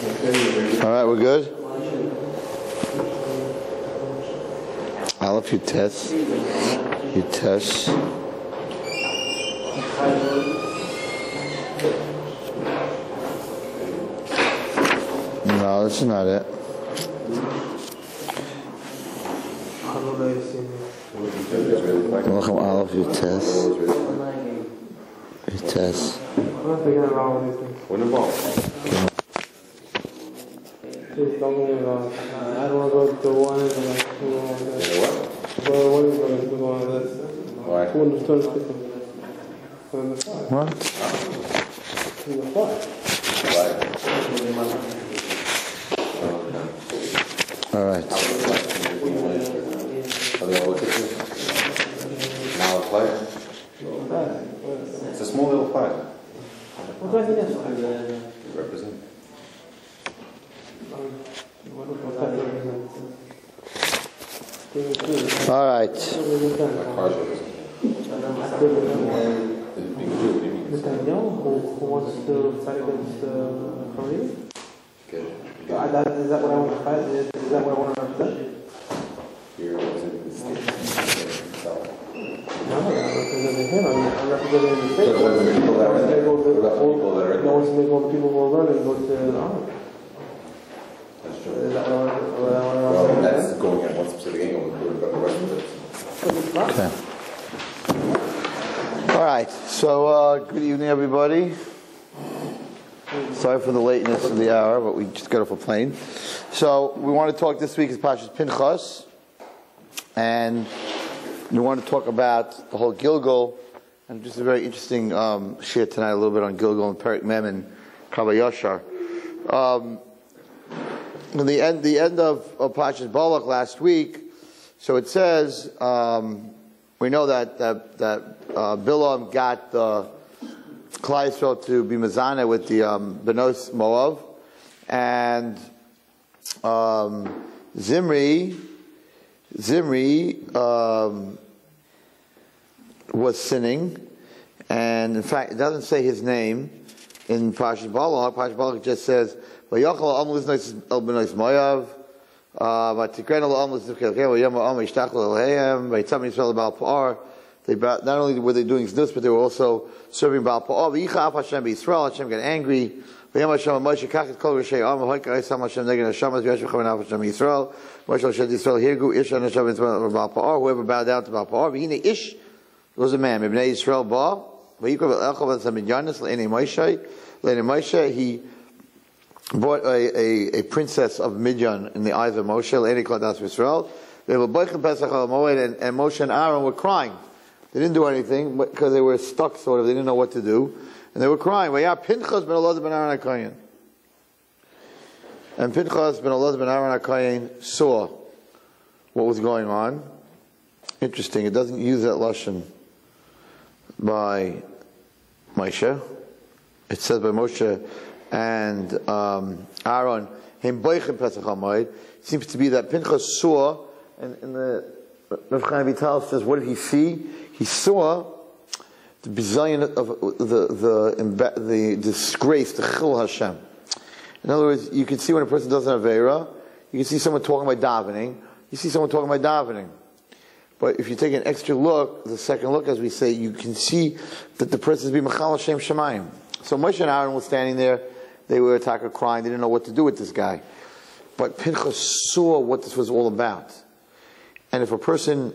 Alright, we're good? Aleph, you test. You test. No, that's not it. Welcome, Aleph, you test. You test. What involved? I don't want to go to one and what? What is going to go on this? Why? What? All right. Now a player. It's a small little player. What do I think that's represent? All right. Who wants to fight against Korea? Is that what I want to fight? Is that what I want to represent? You're representing the state. No, I'm not representing him. I'm representing the state. No one's going to go to people who are running and go to the army. That's true. Well, that's going at one specific angle. We're about the rest of it. Okay. All right. So, good evening, everybody. Sorry for the lateness of the hour, but we just got off a plane. So, we want to talk this week is Parasha Pinchas, and we want to talk about the whole Gilgal, and just a very interesting share tonight, a little bit on Gilgal and Perek Mem and Kabbalah Yashar. The end of Parashat Balak last week. So it says we know that Bilam got the Klal Yisrael to be Mezaneh with the Benos Moav, and Zimri was sinning, and in fact it doesn't say his name in Parashat Balak. Parashat Balak just says Vayachal Am Liznos El Benos Moav. Not only were they doing this, but they were also serving Baal Pa'or. Hashem got angry. Whoever bowed down to Baal Pa'or, Ish was a man. He brought a princess of Midian in the eyes of Moshe, and Moshe and Aaron were crying. They didn't do anything because they were stuck, sort of. They didn't know what to do, and they were crying. Pinchas ben Elazar ben Aaron HaKohen, and Pinchas ben Elazar ben Aaron HaKohen saw what was going on. Interesting. It doesn't use that lashon by Moshe. It says by Moshe and Aaron, seems to be that Pinchas saw, and the Rav Chaim Vital says, what did he see? He saw the bizillion of the disgrace, the Chil Hashem. In other words, you can see when a person does an Aveira, you can see someone talking about davening, you see someone talking about davening. But if you take an extra look, the second look, as we say, you can see that the person is being Machal Hashem Shemayim. So Moshe and Aaron were standing there. They were crying. They didn't know what to do with this guy. But Pinchas saw what this was all about. And if a person,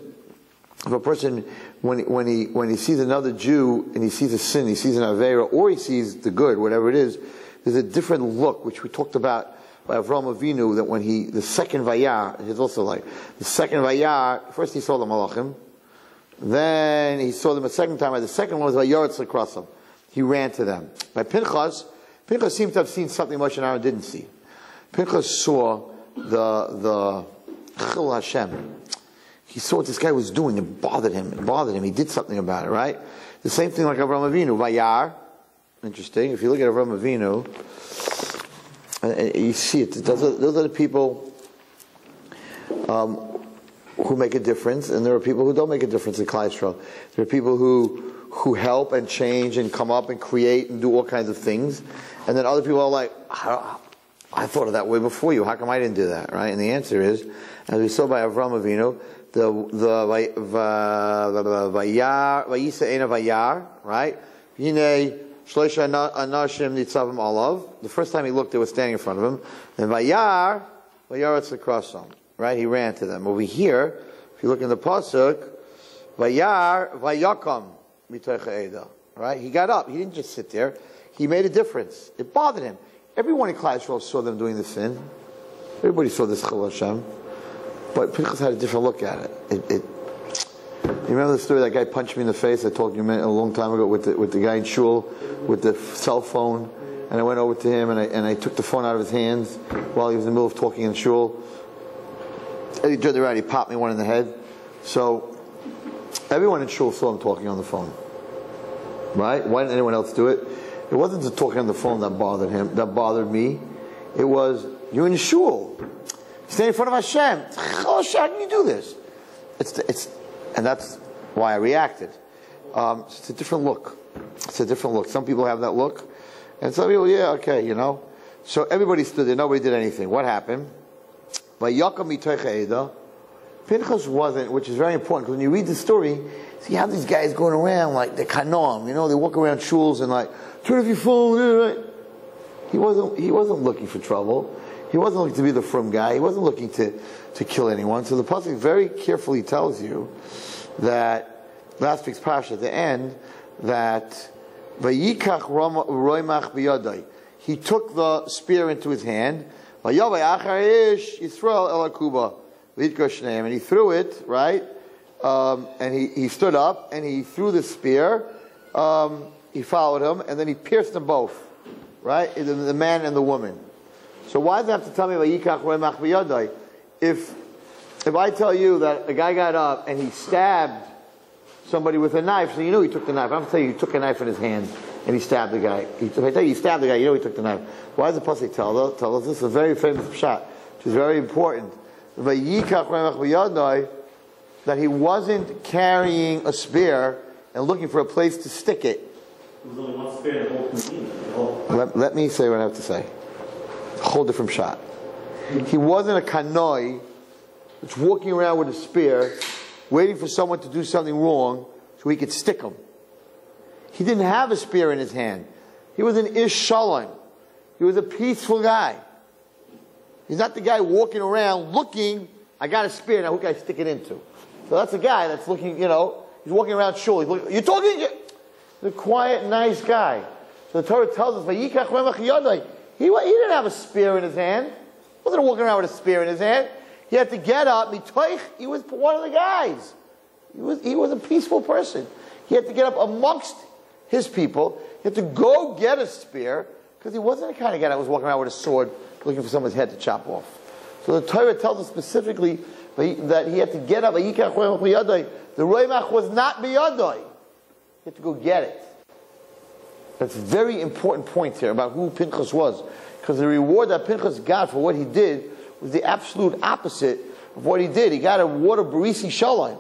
when he sees another Jew and he sees a sin, he sees an Aveira, or he sees the good, whatever it is, there's a different look, which we talked about by Avraham Avinu, that when the second Vayar, he's also like, the second Vayar, first he saw the Malachim, then he saw them a second time, and the second one was Vayaretz across him. He ran to them. By Pinchas seemed to have seen something Moshe and Aaron didn't see. Pinchas saw the Chil Hashem. He saw what this guy was doing. It bothered him. He did something about it, right? The same thing like Avraham Avinu. Vayar. Interesting. If you look at Avraham Avinu, you see it. Those are the people who make a difference, and there are people who don't make a difference in Klal Yisrael. There are people who help and change and come up and create and do all kinds of things, and then other people are like, how I thought of that way before you. How come I didn't do that, right? And the answer is, as we saw by Avram Avinu, the Vayisa Eina Vayar, right? Yine Shloisha Anashim Nitzavim Olav. The first time he looked, they were standing in front of him. And Vayar it's across them, right? He ran to them. Over here, if you look in the pasuk, Vayar Vayakam Mitoich Eda, right? He got up. He didn't just sit there. He made a difference. It bothered him. Everyone in Klal Yisrael saw them doing the sin. Everybody saw this Chil Hashem. But Pinchas had a different look at it. You remember the story, that guy punched me in the face? I told you a long time ago with the guy in shul with the cell phone, and I went over to him and I took the phone out of his hands while he was in the middle of talking in shul. And he turned around, he popped me one in the head. So everyone in shul saw him talking on the phone, right? Why didn't anyone else do it? It wasn't the talking on the phone that bothered him, that bothered me. It was, you're in the shul. Stay in front of Hashem. How can you do this? And that's why I reacted. It's a different look. It's a different look. Some people have that look, and some people, yeah, okay, you know. So everybody stood there. Nobody did anything. What happened? Pinchas wasn't, which is very important, because when you read the story, see how these guys going around like the kanom, you know, they walk around shuls and like, turn off your phone. He wasn't looking for trouble. He wasn't looking to be the frum guy. He wasn't looking to kill anyone. So the pasuk very carefully tells you that, last week's parasha at the end, that Vayikach roimach biyadai. He took the spear into his hand. Vayavai achar ish Yisrael el akuba v'yitgosh shneim. And he threw it, right? And he stood up and he threw the spear. He followed him and then he pierced them both, right? The man and the woman. So why does it have to tell me Vayikach roimach biyadai? If I tell you that a guy got up and he stabbed somebody with a knife, so you know he took the knife. I'm going to tell you he took a knife in his hand and he stabbed the guy. If I tell you he stabbed the guy, you know he took the knife. Why does the pasuk tell us? This is a very famous shot, which is very important. Vayikach roimach biyadai, that he wasn't carrying a spear and looking for a place to stick it. There was only one spear in the whole community. Let me say what I have to say. A whole different shot. He wasn't a kanoi that's walking around with a spear, waiting for someone to do something wrong so he could stick him. He didn't have a spear in his hand. He was an ish shalom. He was a peaceful guy. He's not the guy walking around looking, I got a spear, now who can I stick it into? So that's a guy that's looking, you know, he's walking around shul. He's looking, you're talking? He's a quiet, nice guy. So the Torah tells us, Vayikach roimach biyadai. He didn't have a spear in his hand. He wasn't walking around with a spear in his hand. He had to get up. He was one of the guys. He was a peaceful person. He had to get up amongst his people. He had to go get a spear, because he wasn't the kind of guy that was walking around with a sword looking for someone's head to chop off. So the Torah tells us specifically that he had to get up. The roimach was not biyadai. He had to go get it. That's a very important point here about who Pinchas was. Because the reward that Pinchas got for what he did was the absolute opposite of what he did. He got an award of Barisi Shalom.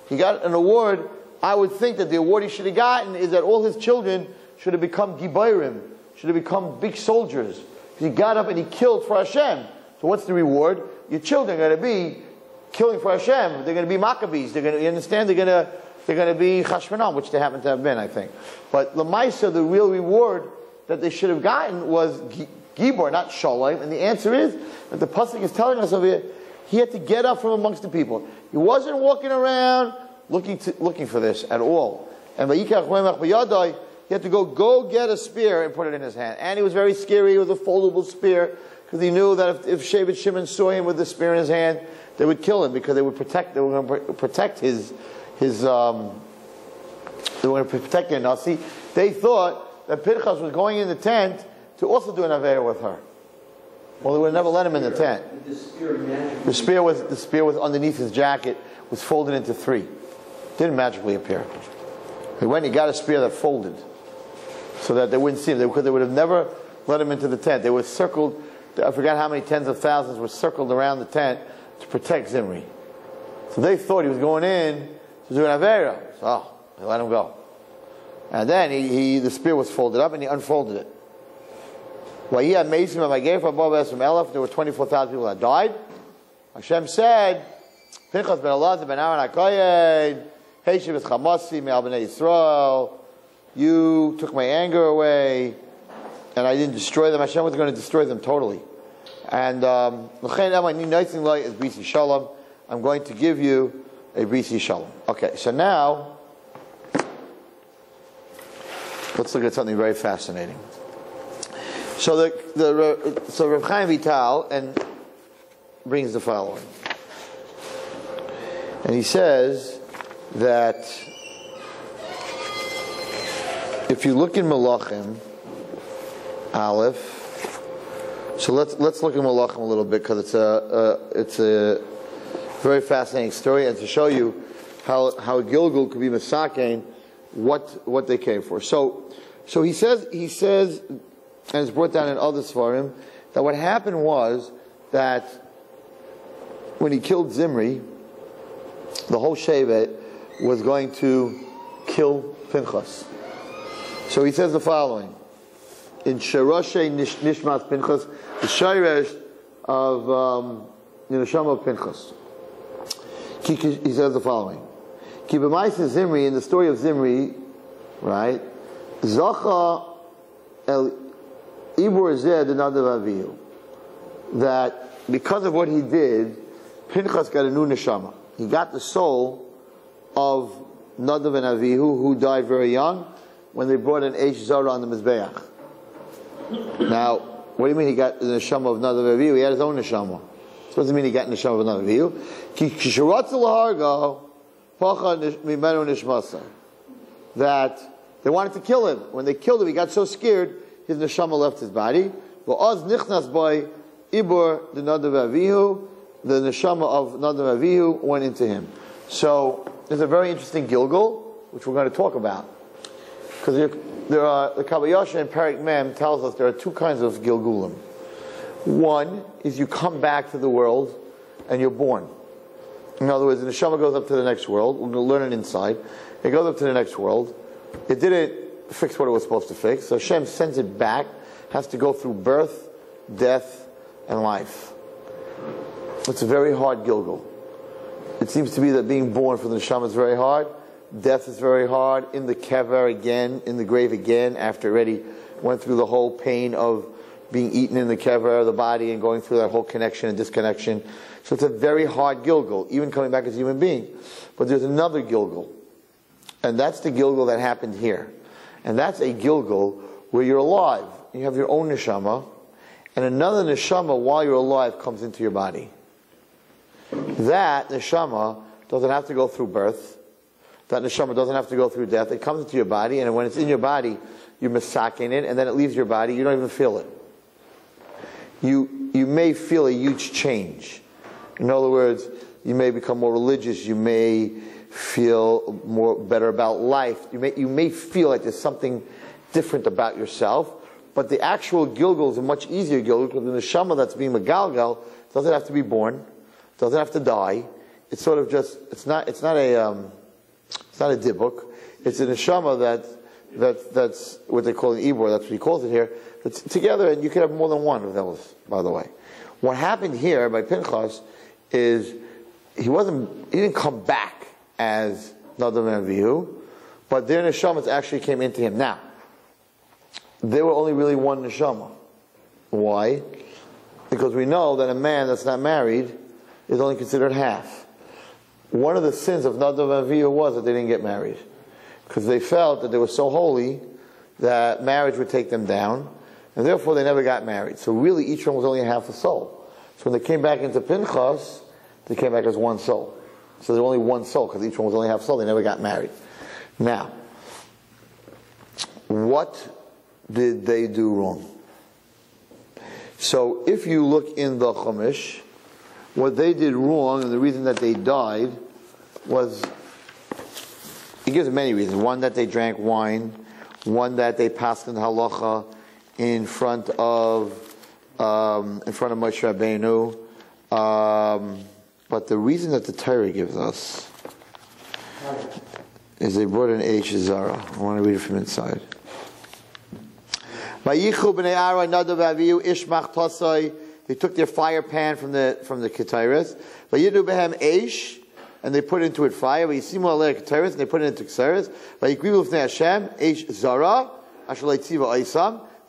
He got an award, I would think that the award he should have gotten is that all his children should have become Gibayrim, should have become big soldiers. He got up and he killed for Hashem. So what's the reward? Your children are going to be killing for Hashem. They're going to be Maccabees. They're going to, you understand? They're going to be Chashmonam, which they happen to have been, I think. But Lamaisa, the real reward that they should have gotten was Gibor, not Shalom. And the answer is that the pasuk is telling us over here, he had to get up from amongst the people. He wasn't walking around looking for this at all. And Vayikach roimach biyadai, he had to go get a spear and put it in his hand. And he was very scary. It was a foldable spear, because he knew that if Shevet Shimon saw him with the spear in his hand, they would kill him, because they were going to protect they were going to protect their Nasi. They thought that Pinchas was going in the tent to also do an Aveira with her. Well, they would have never let him in the tent. The spear was underneath his jacket, was folded into three. Didn't magically appear. He went and he got a spear that folded, so that they wouldn't see him, because they would have never let him into the tent. They were circled, I forgot how many tens of thousands were circled around the tent to protect Zimri. So they thought he was going in to do an Aveira. So, they let him go. And then the spear was folded up and he unfolded it. There were 24,000 people that died. Hashem said, Pinchas ben Elazar ben Aaron HaKohen, Heshiv es Chamasi me'al b'nei Yisrael. You took my anger away, and I didn't destroy them. Hashem was going to destroy them totally. And I'm going to give you a brisi shalom. Okay, so now let's look at something very fascinating. So so Reb Chaim Vital and brings the following, and he says that if you look in Melachim Aleph, so let's look at Melachim a little bit, because it's a very fascinating story, and to show you how Gilgul could be Masakein, what they came for. So he says, and it's brought down in other Svarim, that what happened was that when he killed Zimri, the whole Shevet was going to kill Pinchas. So he says the following in Sharoshe Nishmas Pinchas, the Shairesh of the Neshama of Pinchas. He says the following: Ki b'maisa Zimri, in the story of Zimri, right? Zacha el ibur zeh denadav avihu, that because of what he did, Pinchas got a new neshama. He got the soul of Nadav and Avihu, who died very young when they brought an Eish Zara on the Mizbeach. Now, what do you mean he got the neshama of Nadav and Avihu? He had his own neshama. It doesn't mean he got the neshama of Nadav and Avihu. That they wanted to kill him. When they killed him, he got so scared, his neshama left his body. The neshama of Nadav Avihu went into him. So there's a very interesting Gilgul, which we're going to talk about. Because there are, the Kabbalah in Parak Mem tells us there are two kinds of Gilgulim. One is you come back to the world and you're born. In other words, the neshama goes up to the next world. We're going to learn it inside. It goes up to the next world. It didn't fix what it was supposed to fix. So Hashem sends it back. Has to go through birth, death, and life. It's a very hard Gilgul. It seems to be that being born for the neshama is very hard. Death is very hard. In the kever again, in the grave again, after already went through the whole pain of being eaten in the kever of the body and going through that whole connection and disconnection. So it's a very hard Gilgul, even coming back as a human being. But there's another Gilgul. And that's the Gilgul that happened here. And that's a Gilgul where you're alive. You have your own neshama. And another neshama, while you're alive, comes into your body. That neshama doesn't have to go through birth. That neshama doesn't have to go through death. It comes into your body, and when it's in your body, you're masaking it, and then it leaves your body. You don't even feel it. You may feel a huge change. In other words, you may become more religious. You may feel better about life. You may feel like there's something different about yourself. But the actual Gilgul is a much easier Gilgul, because the neshama that's being megalgal doesn't have to be born, doesn't have to die. It's sort of just, it's not a dibuk. It's a neshama that's what they call an ibor. That's what he calls it here. It's together, and you can have more than one of those, by the way. What happened here by Pinchas is he didn't come back as Nadav and Avihu, but their neshamas actually came into him. Now, there were only really one neshama. Why? Because we know that a man that's not married is only considered half. One of the sins of Nadav and Avihu was that they didn't get married, because they felt that they were so holy that marriage would take them down, and therefore they never got married. So really each one was only half a soul. So when they came back into Pinchas, they came back as one soul. So there was only one soul, because each one was only half a soul. They never got married. Now, what did they do wrong? So if you look in the Chumash, what they did wrong, and the reason that they died, was, it gives many reasons. One, that they drank wine. One, that they passed in halacha in front of Moshe Rabbeinu. But the reason that the Torah gives us is they brought an Eish Zara. I want to read it from inside. They took their fire pan from the Ketairis. And they put into it fire. And they put it into Ketairis.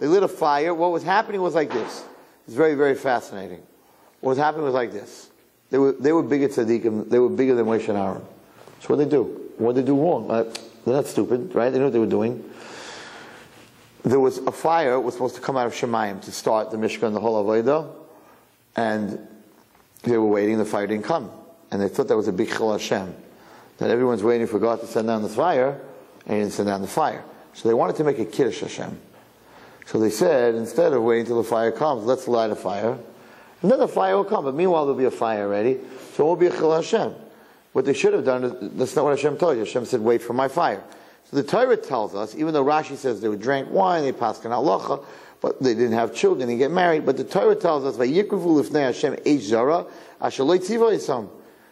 They lit a fire. What was happening was like this. It's very, very fascinating. What was happening was like this. They were bigger tzaddikim. They were bigger than Moshe and Aaron. So what did they do? What did they do wrong? They're not stupid, right? They knew what they were doing. There was a fire that was supposed to come out of Shemayim to start the Mishkan and the whole Avodah. And they were waiting, the fire didn't come. And they thought that was a big chil Hashem. That everyone's waiting for God to send down the fire, and he didn't send down the fire. So they wanted to make a Kiddush Hashem. So they said, instead of waiting till the fire comes, let's light a fire. And then the fire will come, but meanwhile there'll be a fire ready, so it won't be a chil Hashem. What they should have done is, that's not what Hashem told you. Hashem said, wait for my fire. So the Torah tells us, even though Rashi says they drank wine, they passed an halacha, but they didn't have children, they didn't get married, but the Torah tells us,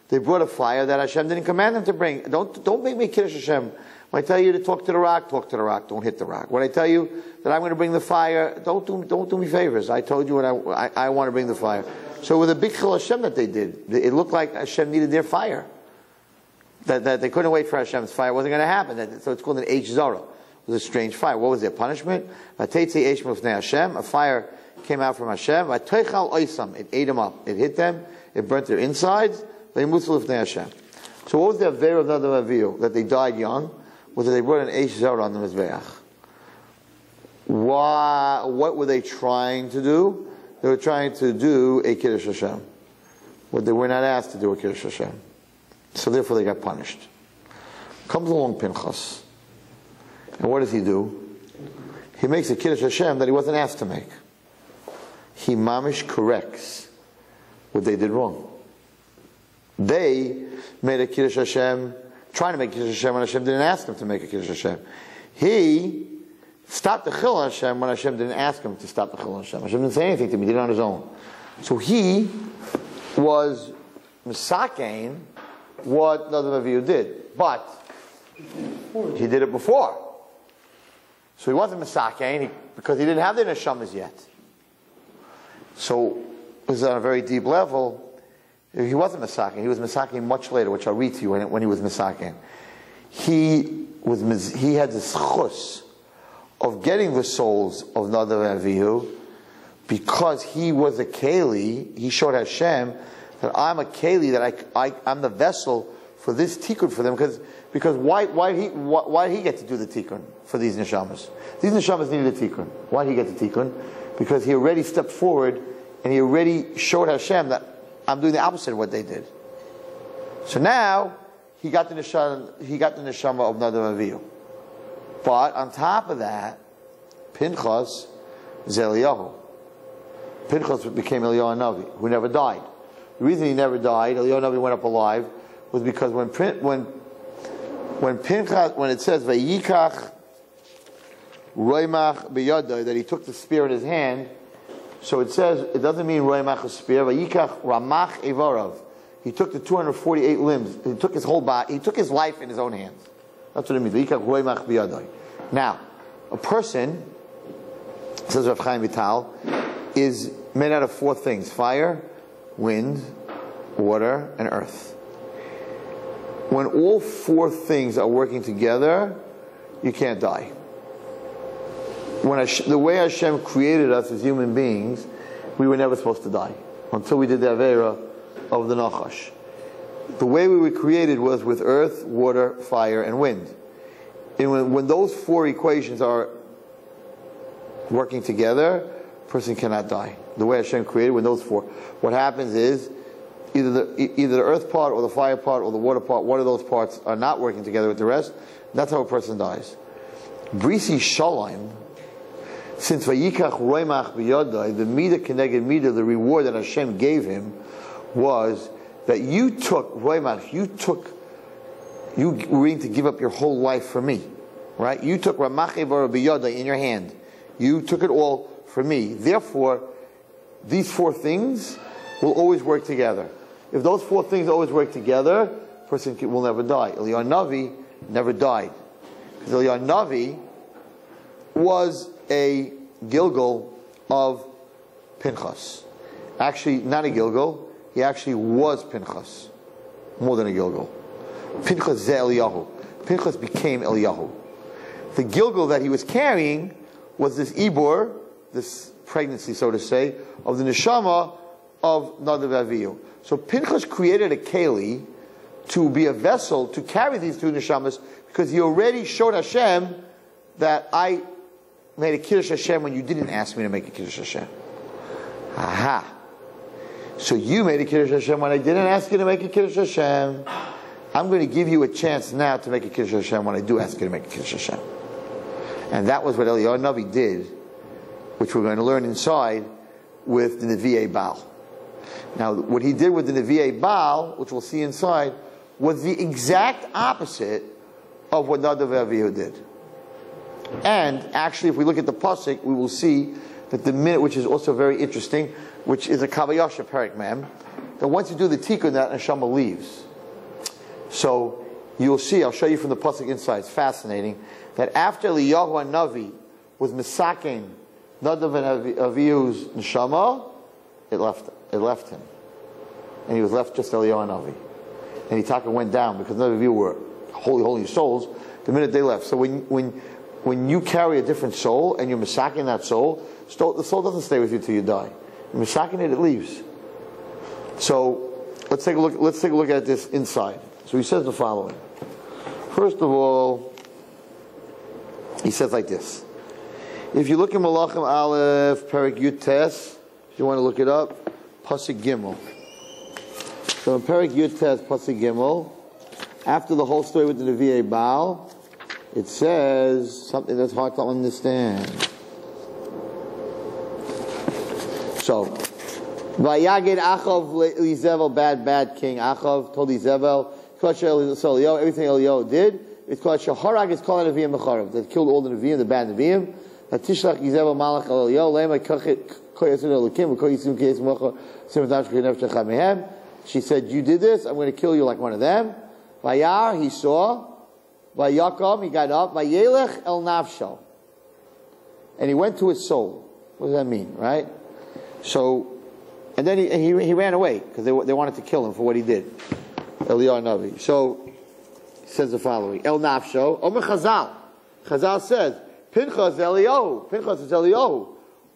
they brought a fire that Hashem didn't command them to bring. Don't make me Kiddush Hashem. When I tell you to talk to the rock, talk to the rock. Don't hit the rock. When I tell you that I'm going to bring the fire, don't do me favors. I told you what I want to bring the fire. So it was a big chil Hashem that they did. It looked like Hashem needed their fire. That they couldn't wait for Hashem's fire. It wasn't going to happen. So it's called an H Zara. It was a strange fire. What was their punishment? A fire came out from Hashem. It ate them up. It hit them. It burnt their insides. So what was the Avera of Nadav Avihu? That they died young? Was that they brought an Eish Zara on the Mizbeach. What were they trying to do? They were trying to do a Kiddush Hashem. But they were not asked to do a Kiddush Hashem. So therefore they got punished. Comes along Pinchas. And what does he do? He makes a Kiddush Hashem that he wasn't asked to make. He mamish corrects what they did wrong. They made a Kiddush Hashem, trying to make Kiddush Hashem when Hashem didn't ask him to make a Kiddush Hashem. He stopped the Chil Hashem when Hashem didn't ask him to stop the Chil Hashem. Hashem didn't say anything to him, he did it on his own. So he was misakein what Nadav Avihu did. But he did it before. So he wasn't misakein because he didn't have the neshamas yet. So it was on a very deep level. He wasn't misakein. He was misakein much later, which I'll read to you when he was misakein. He had this chus of getting the souls of Nadav Avihu because he was a keli. He showed Hashem that I'm a keli, that I'm the vessel for this tikkun for them. Because why did he get to do the tikkun for these neshamas? These neshamas needed a tikkun. Why did he get the tikkun? Because he already stepped forward and he already showed Hashem that I'm doing the opposite of what they did. So now he got the neshama of Nadav Avihu. But on top of that, Pinchas is Eliyahu. Pinchas became Eliyahu Navi, who never died. The reason he never died, Eliyahu Navi went up alive, was because when Pinchas, when it says Vayikach Roimach biyadai, that he took the spear in his hand, so it says, it doesn't mean Roimach a spear, Vayikach Ramach Evarav. He took the 248 limbs, he took his whole body, he took his life in his own hands. That's what it means. Vayikach Roimach biyadai. Now, a person, says Rav Chaim Vital, is made out of four things: fire, wind, water, and earth. When all four things are working together, you can't die. The way Hashem created us as human beings, we were never supposed to die until we did the Avera of the Nachash. The way we were created was with earth, water, fire, and wind. And when those four equations are working together, a person cannot die. The way Hashem created, when those four, what happens is either the earth part or the fire part or the water part, one of those parts are not working together with the rest. That's how a person dies. Brisi Shalom, since Vayikach Roimach B'yadai, the Midah Keneged Midah, the reward that Hashem gave him was that you took Roimach, you were willing to give up your whole life for me, right? You took Ramach Evar B'yadai in your hand. You took it all for me. Therefore, these four things will always work together. If those four things always work together, a person will never die. Eliyahu Navi never died. Because Eliyahu Navi was a Gilgal of Pinchas. Actually, not a Gilgal. He actually was Pinchas. More than a Gilgal. Pinchas ze Eliyahu. Pinchas became Eliyahu. The Gilgal that he was carrying was this Ibor, this pregnancy, so to say, of the neshama of Nadav Avihu. So Pinchas created a keli to be a vessel to carry these two neshamas, because he already showed Hashem that I made a Kiddush Hashem when you didn't ask me to make a Kiddush Hashem. Aha. So you made a Kiddush Hashem when I didn't ask you to make a Kiddush Hashem. I'm going to give you a chance now to make a Kiddush Hashem when I do ask you to make a Kiddush Hashem. And that was what Eliyahu Navi did, which we're going to learn inside with the Nevi'ei Baal. Now, what he did with the Nevi'ei Baal, which we'll see inside, was the exact opposite of what Nadav Avihu did. And actually, if we look at the pasuk, we will see that the minute, which is also very interesting, which is a Kavayasha Perik Mem, that once you do the tikkun, that neshama leaves. So you'll see, I'll show you from the pasuk inside, it's fascinating, that after Eliyahu Navi was misaken Nadav Avihu's neshama, it left him. And he was left just Eliyahu Navi. And Itaka went down, because Nadav Avihu were holy souls, the minute they left. So when you carry a different soul, and you're misaken that soul, the soul doesn't stay with you till you die. You're misaken it leaves. So let's take a look at this inside. So he says the following. First of all, he says like this. If you look in Malachim Aleph, Perik Yud Tes, if you want to look it up, Pasuk Gimel. So in Perik Yud Tes, Pasuk Gimel, after the whole story with the Nevi'ei Baal, it says something that's hard to understand. So, Vayagid Achav Elizevel, bad king Achav, told Elizevel, everything Eliyahu did, it's called Shaharag, it's called Nevi'im Mecharav, that killed all the Nevi'im, the bad Nevi'im. Tishlach Elizevel Malach Eliyahu, Lema Koyasin Elikim, Koyasim Kiyas Mocha, Simatash Kinev Shecham Mehem. She said, you did this, I'm going to kill you like one of them. Vayar, he saw. Vayakam, he got up. Vayelech el nafsho. And he went to his soul. What does that mean, right? So, and then he ran away, because they wanted to kill him for what he did. Eliyahu Navi. So, he says the following. El nafsho. Omer Chazal. Chazal says, Pinchas Eliyahu. Pinchas is Eliyahu.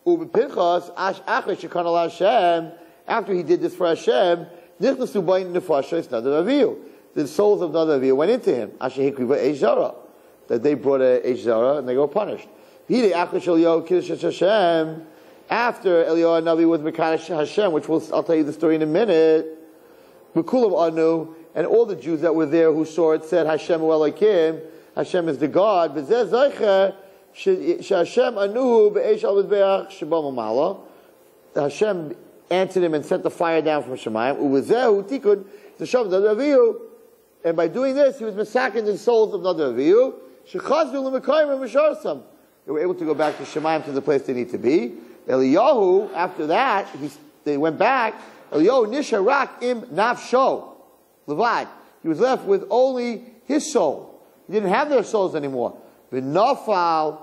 Ube Pinchas, ash achar shekana la Hashem. After he did this for Hashem, nichnasu bayin nefasha is Nadav Avihu. The souls of Nadav Avihu went into him. Asher hikriva eish zara. That they brought a eish zara and they were punished. Hidei achar shel Eliyahu kiddush Hashem. After Eliyahu Navi was Mekadosh Hashem, which I'll tell you the story in a minute. Bekulam anu, and all the Jews that were there who saw it said, Hashem Elokim, Hashem is the God. B'zeh zeicher she'Hashem anu be'eish al mizbeach shebam ma'ala. Hashem answered him and sent the fire down from Shemayim. U'v'zehu tikun t'shav Nadav Avihu. And by doing this, he was massacring the souls of Nadav Avihu. Shechazdu l'mekayim v'sharsam. They were able to go back to Shemayim, to the place they need to be. Eliyahu, after that, they went back. Eliyahu nisharak im nafsho. Levad. He was left with only his soul. He didn't have their souls anymore. V'nafal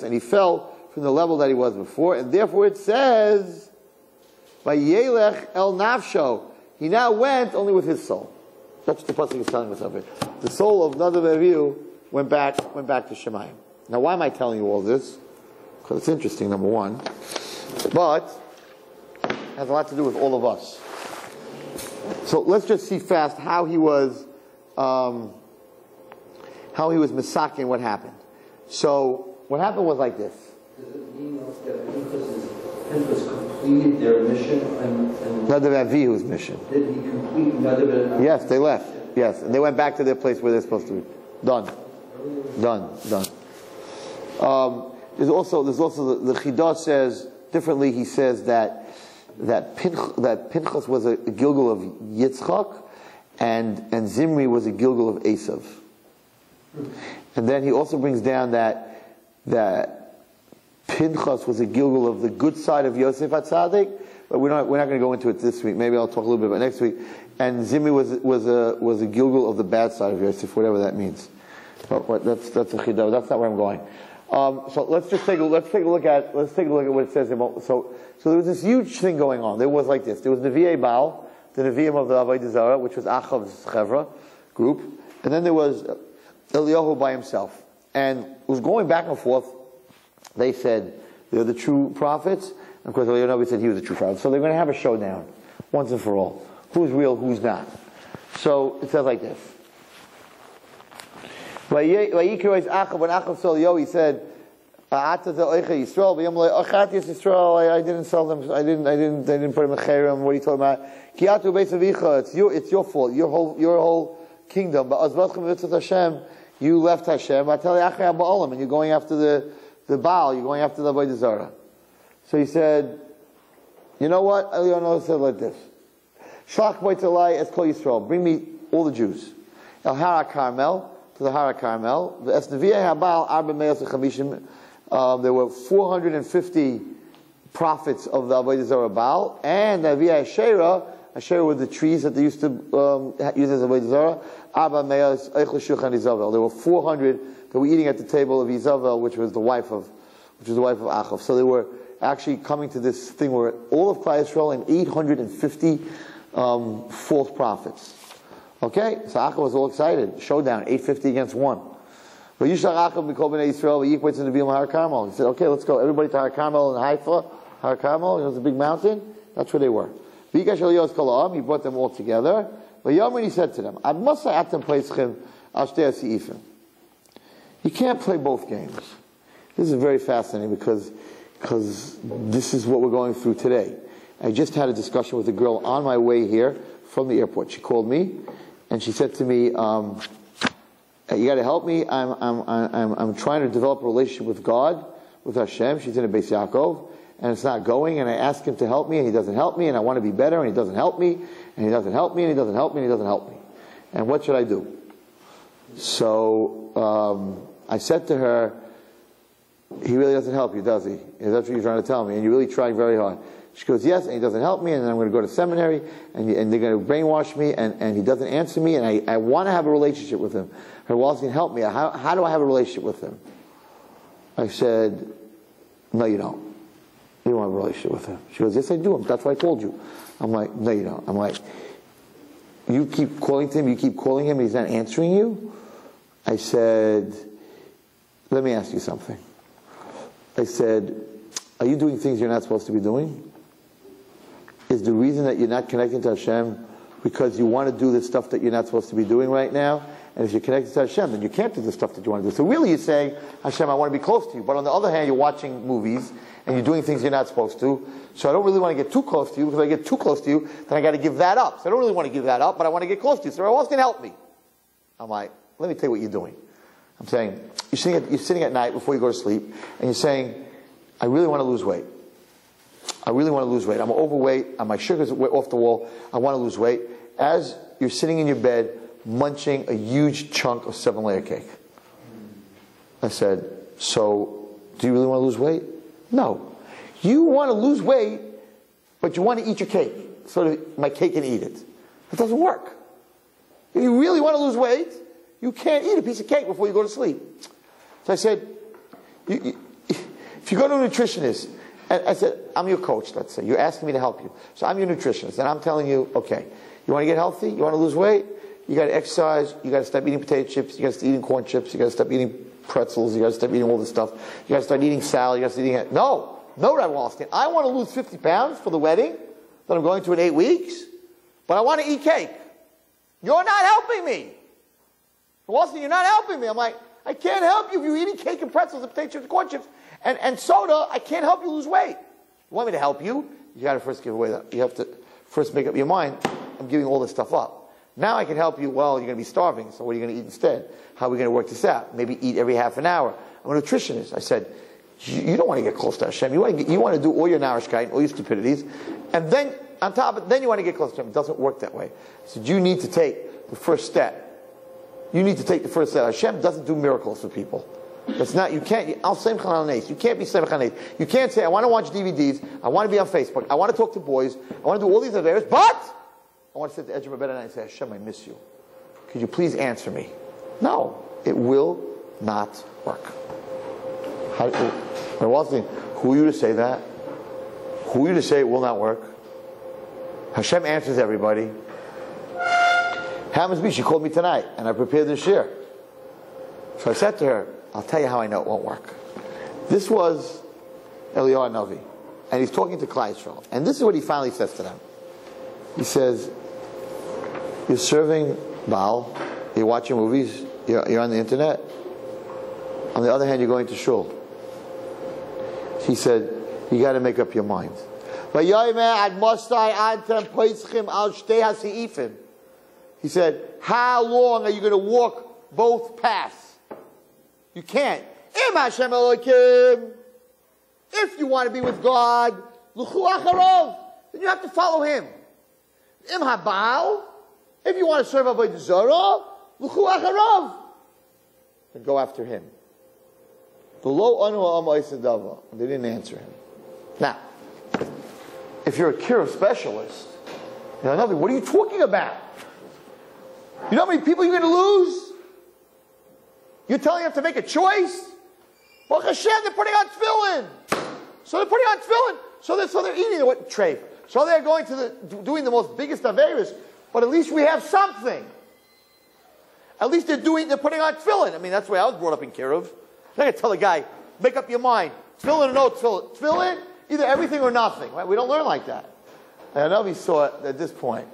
and he fell from the level that he was before. And therefore it says, Vayelech el nafsho. He now went only with his soul. That's what the pasuk is telling us of it. The soul of Nadav Avihu went back to Shemayim. Now, why am I telling you all this? Because it's interesting, number one. But it has a lot to do with all of us. So let's just see fast how he was misaking what happened. So what happened was like this. Does it mean that Pinchas completed their mission? Nadav Avihu's mission. Did he complete Nadav Avihu? Yes, they left. Yes, and they went back to their place where they're supposed to be. Done. There's also the Chidah says differently. He says that Pinchas was a Gilgal of Yitzchak, and Zimri was a Gilgal of Esav. And then he also brings down that Pinchas was a Gilgal of the good side of Yosef HaTzadik, but we're not going to go into it this week. Maybe I'll talk a little bit about it next week. And Zimri was a Gilgal of the bad side of Yosef, whatever that means. But that's a Chidah. That's not where I'm going. So let's take a look at what it says about. So there was this huge thing going on. There was like this. There was Nevi'ei Baal, the Nevi'im of the Avodah Zarah, which was Achav's Chevra group, and then there was Eliyahu by himself, and it was going back and forth. They said they're the true prophets, and of course Eliyahu said he was the true prophet. So they're going to have a showdown once and for all. Who's real? Who's not? So it says like this. When Achav saw Eliyahu, he said, I didn't sell them. I didn't put them in Cherem. What are you talking about? It's your fault. Your whole kingdom. But you left Hashem. And you're going after the Baal. You're going after the Avodah Zarah. So he said, you know what? Eliyahu said like this. Shlach b'Yitzalai es kol Yisrael. Bring me all the Jews. El Har Carmel, to the Har Carmel. The Esnevi'ei Habal Arba Me'as Chamishim. There were 450 prophets of the Avodah Zarah Baal, and Nevi'ei Asherah were the trees that they used to use as Avodah Zarah. Arba Me'as Eichel Shulchan Izavel. There were 400 that were eating at the table of Izavel, which was the wife of Achav. So they were actually coming to this thing where all of Klal Yisrael and 850 false prophets. Okay, so Achav was all excited. Showdown, 850 against 1. But Yishach Achav b'kol b'nei Yisrael v'yikvetz in the Bilam Har Carmel. He said, okay, let's go. Everybody to Har Carmel in Haifa. Har Carmel, it was a big mountain. That's where they were. V'yikash Eliyahu Kalaam, he brought them all together. But Yom, he said to them, Ad masa atem pleischem al shtei ha'seifim. You can't play both games. This is very fascinating because this is what we're going through today. I just had a discussion with a girl on my way here from the airport. She called me and she said to me, "You got to help me. I'm trying to develop a relationship with God, with Hashem. She's in a Beis Yaakov, and it's not going. And I ask Him to help me, and He doesn't help me. And I want to be better, and He doesn't help me, and He doesn't help me, and He doesn't help me, and He doesn't help me. And what should I do?" So I said to her, "He really doesn't help you, does He? That's what you're trying to tell me, and you're really trying very hard." She goes, "Yes, and He doesn't help me, and then I'm going to go to seminary, and they're going to brainwash me, and He doesn't answer me, and I want to have a relationship with Him." Her Wallerstein can help me. How do I have a relationship with Him? I said, "No, you don't. You don't have a relationship with Him." She goes, "Yes, I do. That's why I told you." I'm like, "No, you don't." I'm like, "You keep calling to Him, you keep calling Him, and He's not answering you?" I said, "Let me ask you something." I said, "Are you doing things you're not supposed to be doing? Is the reason that you're not connecting to Hashem because you want to do the stuff that you're not supposed to be doing right now? And if you're connected to Hashem, then you can't do the stuff that you want to do. So really you're saying, Hashem, I want to be close to you. But on the other hand, you're watching movies and you're doing things you're not supposed to. So I don't really want to get too close to you, because if I get too close to you, then I got to give that up. So I don't really want to give that up, but I want to get close to you. So Rabbi Wallerstein, help me." I'm like, "Let me tell you what you're doing." I'm saying, you're sitting at night before you go to sleep, and you're saying, "I really want to lose weight. I really want to lose weight. I'm overweight, and my sugar's off the wall. I want to lose weight." As you're sitting in your bed, munching a huge chunk of 7-layer cake. I said, "So, do you really want to lose weight?" "No. You want to lose weight, but you want to eat your cake, so that my cake can eat it. It doesn't work. If you really want to lose weight, you can't eat a piece of cake before you go to sleep." So I said, if you go to a nutritionist, and I said, "I'm your coach, let's say. You're asking me to help you. So I'm your nutritionist, and I'm telling you, okay, you want to get healthy? You want to lose weight? You got to exercise. You got to stop eating potato chips. You got to stop eating corn chips. You got to stop eating pretzels. You got to stop eating all this stuff. You got to start eating salad. You got to start eating it." No, Rabbi Wallerstein. I want to lose 50 pounds for the wedding that I'm going to in 8 weeks, but I want to eat cake. You're not helping me. Wallerstein, you're not helping me. I'm like, I can't help you if you're eating cake and pretzels and potato chips and corn chips and soda. I can't help you lose weight. You want me to help you? You got to first give away that. You have to first make up your mind. I'm giving all this stuff up. Now I can help you. Well, you're going to be starving, so what are you going to eat instead? How are we going to work this out? Maybe eat every half an hour. I'm a nutritionist. I said, you don't want to get close to Hashem. You want to do all your narishkeit, all your stupidities, and then on top of it, then you want to get close to Him. It doesn't work that way. I said, you need to take the first step. You need to take the first step. Hashem doesn't do miracles for people. It's not, you can't, I'll say you can't be Semchanais. You can't say, I want to watch DVDs, I want to be on Facebook, I want to talk to boys, I want to do all these affairs, but I want to sit at the edge of my bed at night and say, Hashem, I miss you. Could you please answer me? No, it will not work. Wallerstein, who are you to say that? Who are you to say it will not work? Hashem answers everybody. Happens to be, she called me tonight, and I prepared this year. So I said to her, I'll tell you how I know it won't work. This was Eliyahu Navi, and he's talking to Klal Yisrael. And this is what he finally says to them. He says, you're serving Baal, you're watching movies, you're on the internet. On the other hand, you're going to shul. He said, you got to make up your mind. He said, how long are you going to walk both paths? You can't. If you want to be with God, then you have to follow Him. If you want to serve Avodah Zarah, then go after Him. They didn't answer him. Now, if you're a Kiruv specialist, what are you talking about? You know how many people you're going to lose? You're telling them to make a choice? Baruch Hashem, they're putting on tefillin. So they're putting on tefillin. So they're eating what treif. So they're going to doing the most biggest averis. But at least we have something. At least they're putting on tefillin. I mean, that's the way I was brought up in Kiruv. I'm not going to tell a guy, make up your mind. Tefillin or no tefillin. Tefillin, either everything or nothing. Right? We don't learn like that. And I know he saw it at this point.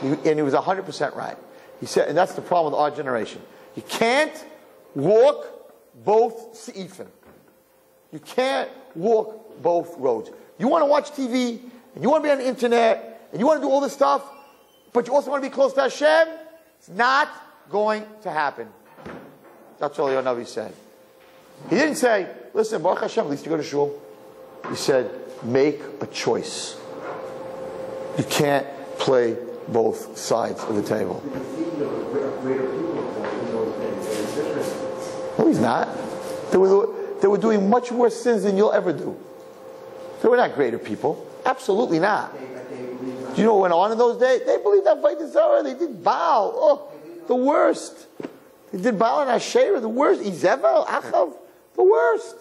And he was 100% right. He said, and that's the problem with our generation. You can't walk both seifim. You can't walk both roads. You want to watch TV, and you want to be on the internet, and you want to do all this stuff, but you also want to be close to Hashem. It's not going to happen. That's all your Navi said. He didn't say, listen, Baruch Hashem, at least you go to shul. He said, make a choice. You can't play both sides of the table. No, he's not. They were doing much worse sins than you'll ever do. They were not greater people. Absolutely not. Do you know what went on in those days? They believed that Avodah Zarah. They did Baal. Oh, the worst. They did Baal and Asherah, the worst. Izevel, Achav, the worst.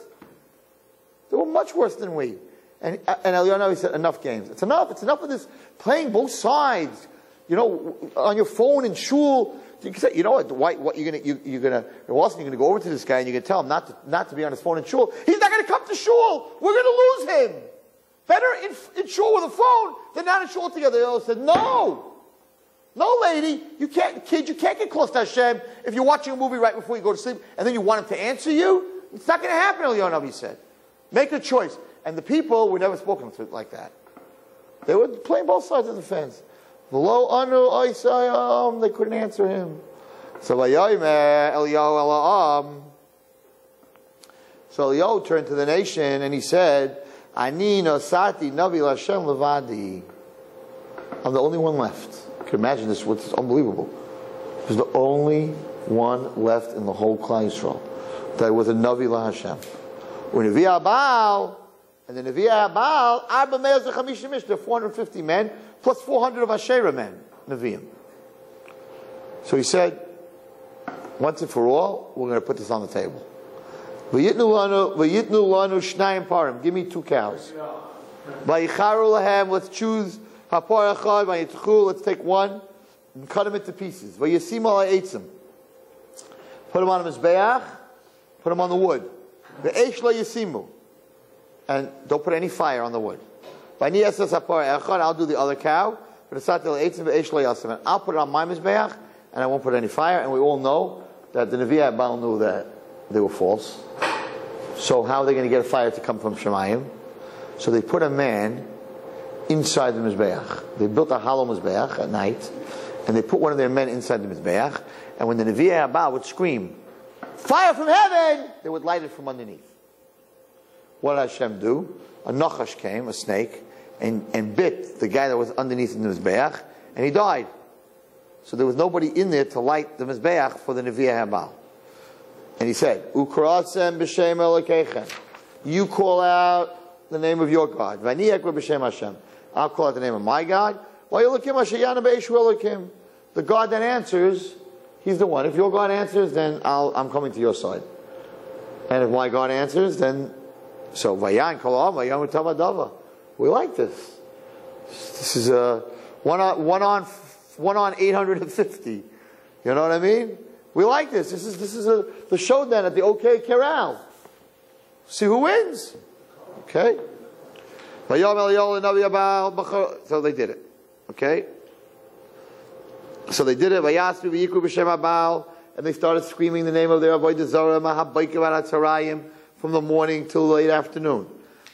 They were much worse than we. And Eliyahu Navi said, enough games. It's enough. It's enough of this playing both sides. You know, on your phone in shul. You can say, you know what you're gonna go over to this guy and you're gonna tell him not to be on his phone in shul. He's not gonna come to shul. We're gonna lose him. Better in shul with a phone than not in shul together. They all said, no, lady, you can't get close to Hashem if you're watching a movie right before you go to sleep and then you want him to answer you. It's not gonna happen. Eliyahu Navi said, make a choice. And the people were never spoken to like that. They were playing both sides of the fence. They couldn't answer him. So Eliyahu turned to the nation and he said, Ani nosati navi l'Hashem levadi. I'm the only one left. You can imagine this, it's unbelievable. There's the only one left in the whole Klal Yisrael that was a navi l'Hashem. And the Nevi Baal, there are 450 men, plus 400 of Asherah men, Nevi'im. So he said, once and for all, we're going to put this on the table. Give me 2 cows. Let's choose, let's take one, and cut them into pieces. Put them on the Mizbeach, put them on the wood. And don't put any fire on the wood. I'll do the other cow. And I'll put it on my Mizbeach, and I won't put any fire. And we all know that the Nevi Baal knew that they were false. So how are they going to get a fire to come from Shemayim? So they put a man inside the Mizbeach. They built a hollow Mizbeach at night, and they put one of their men inside the Mizbeach. And when the Nevi Baal would scream, "Fire from heaven!" they would light it from underneath. What did Hashem do? A nachash came, a snake, and bit the guy that was underneath the Mizbeach, and he died. So there was nobody in there to light the Mizbeach for the Nevi Baal. And he said, Ukrasem b'shem Elokechem. You call out the name of your God. V'aniyak b'shem Hashem. I'll call out the name of my God. The God that answers, He's the one. If your God answers, then I'm coming to your side. And if my God answers, then so Vayan Kolam Vayan Tavadava. We like this. This is a one on 850. You know what I mean? We like this. This is the showdown at the OK Corral. See who wins. Okay. So they did it. Okay. So they did it. And they started screaming the name of their avodah zarah from the morning till late afternoon.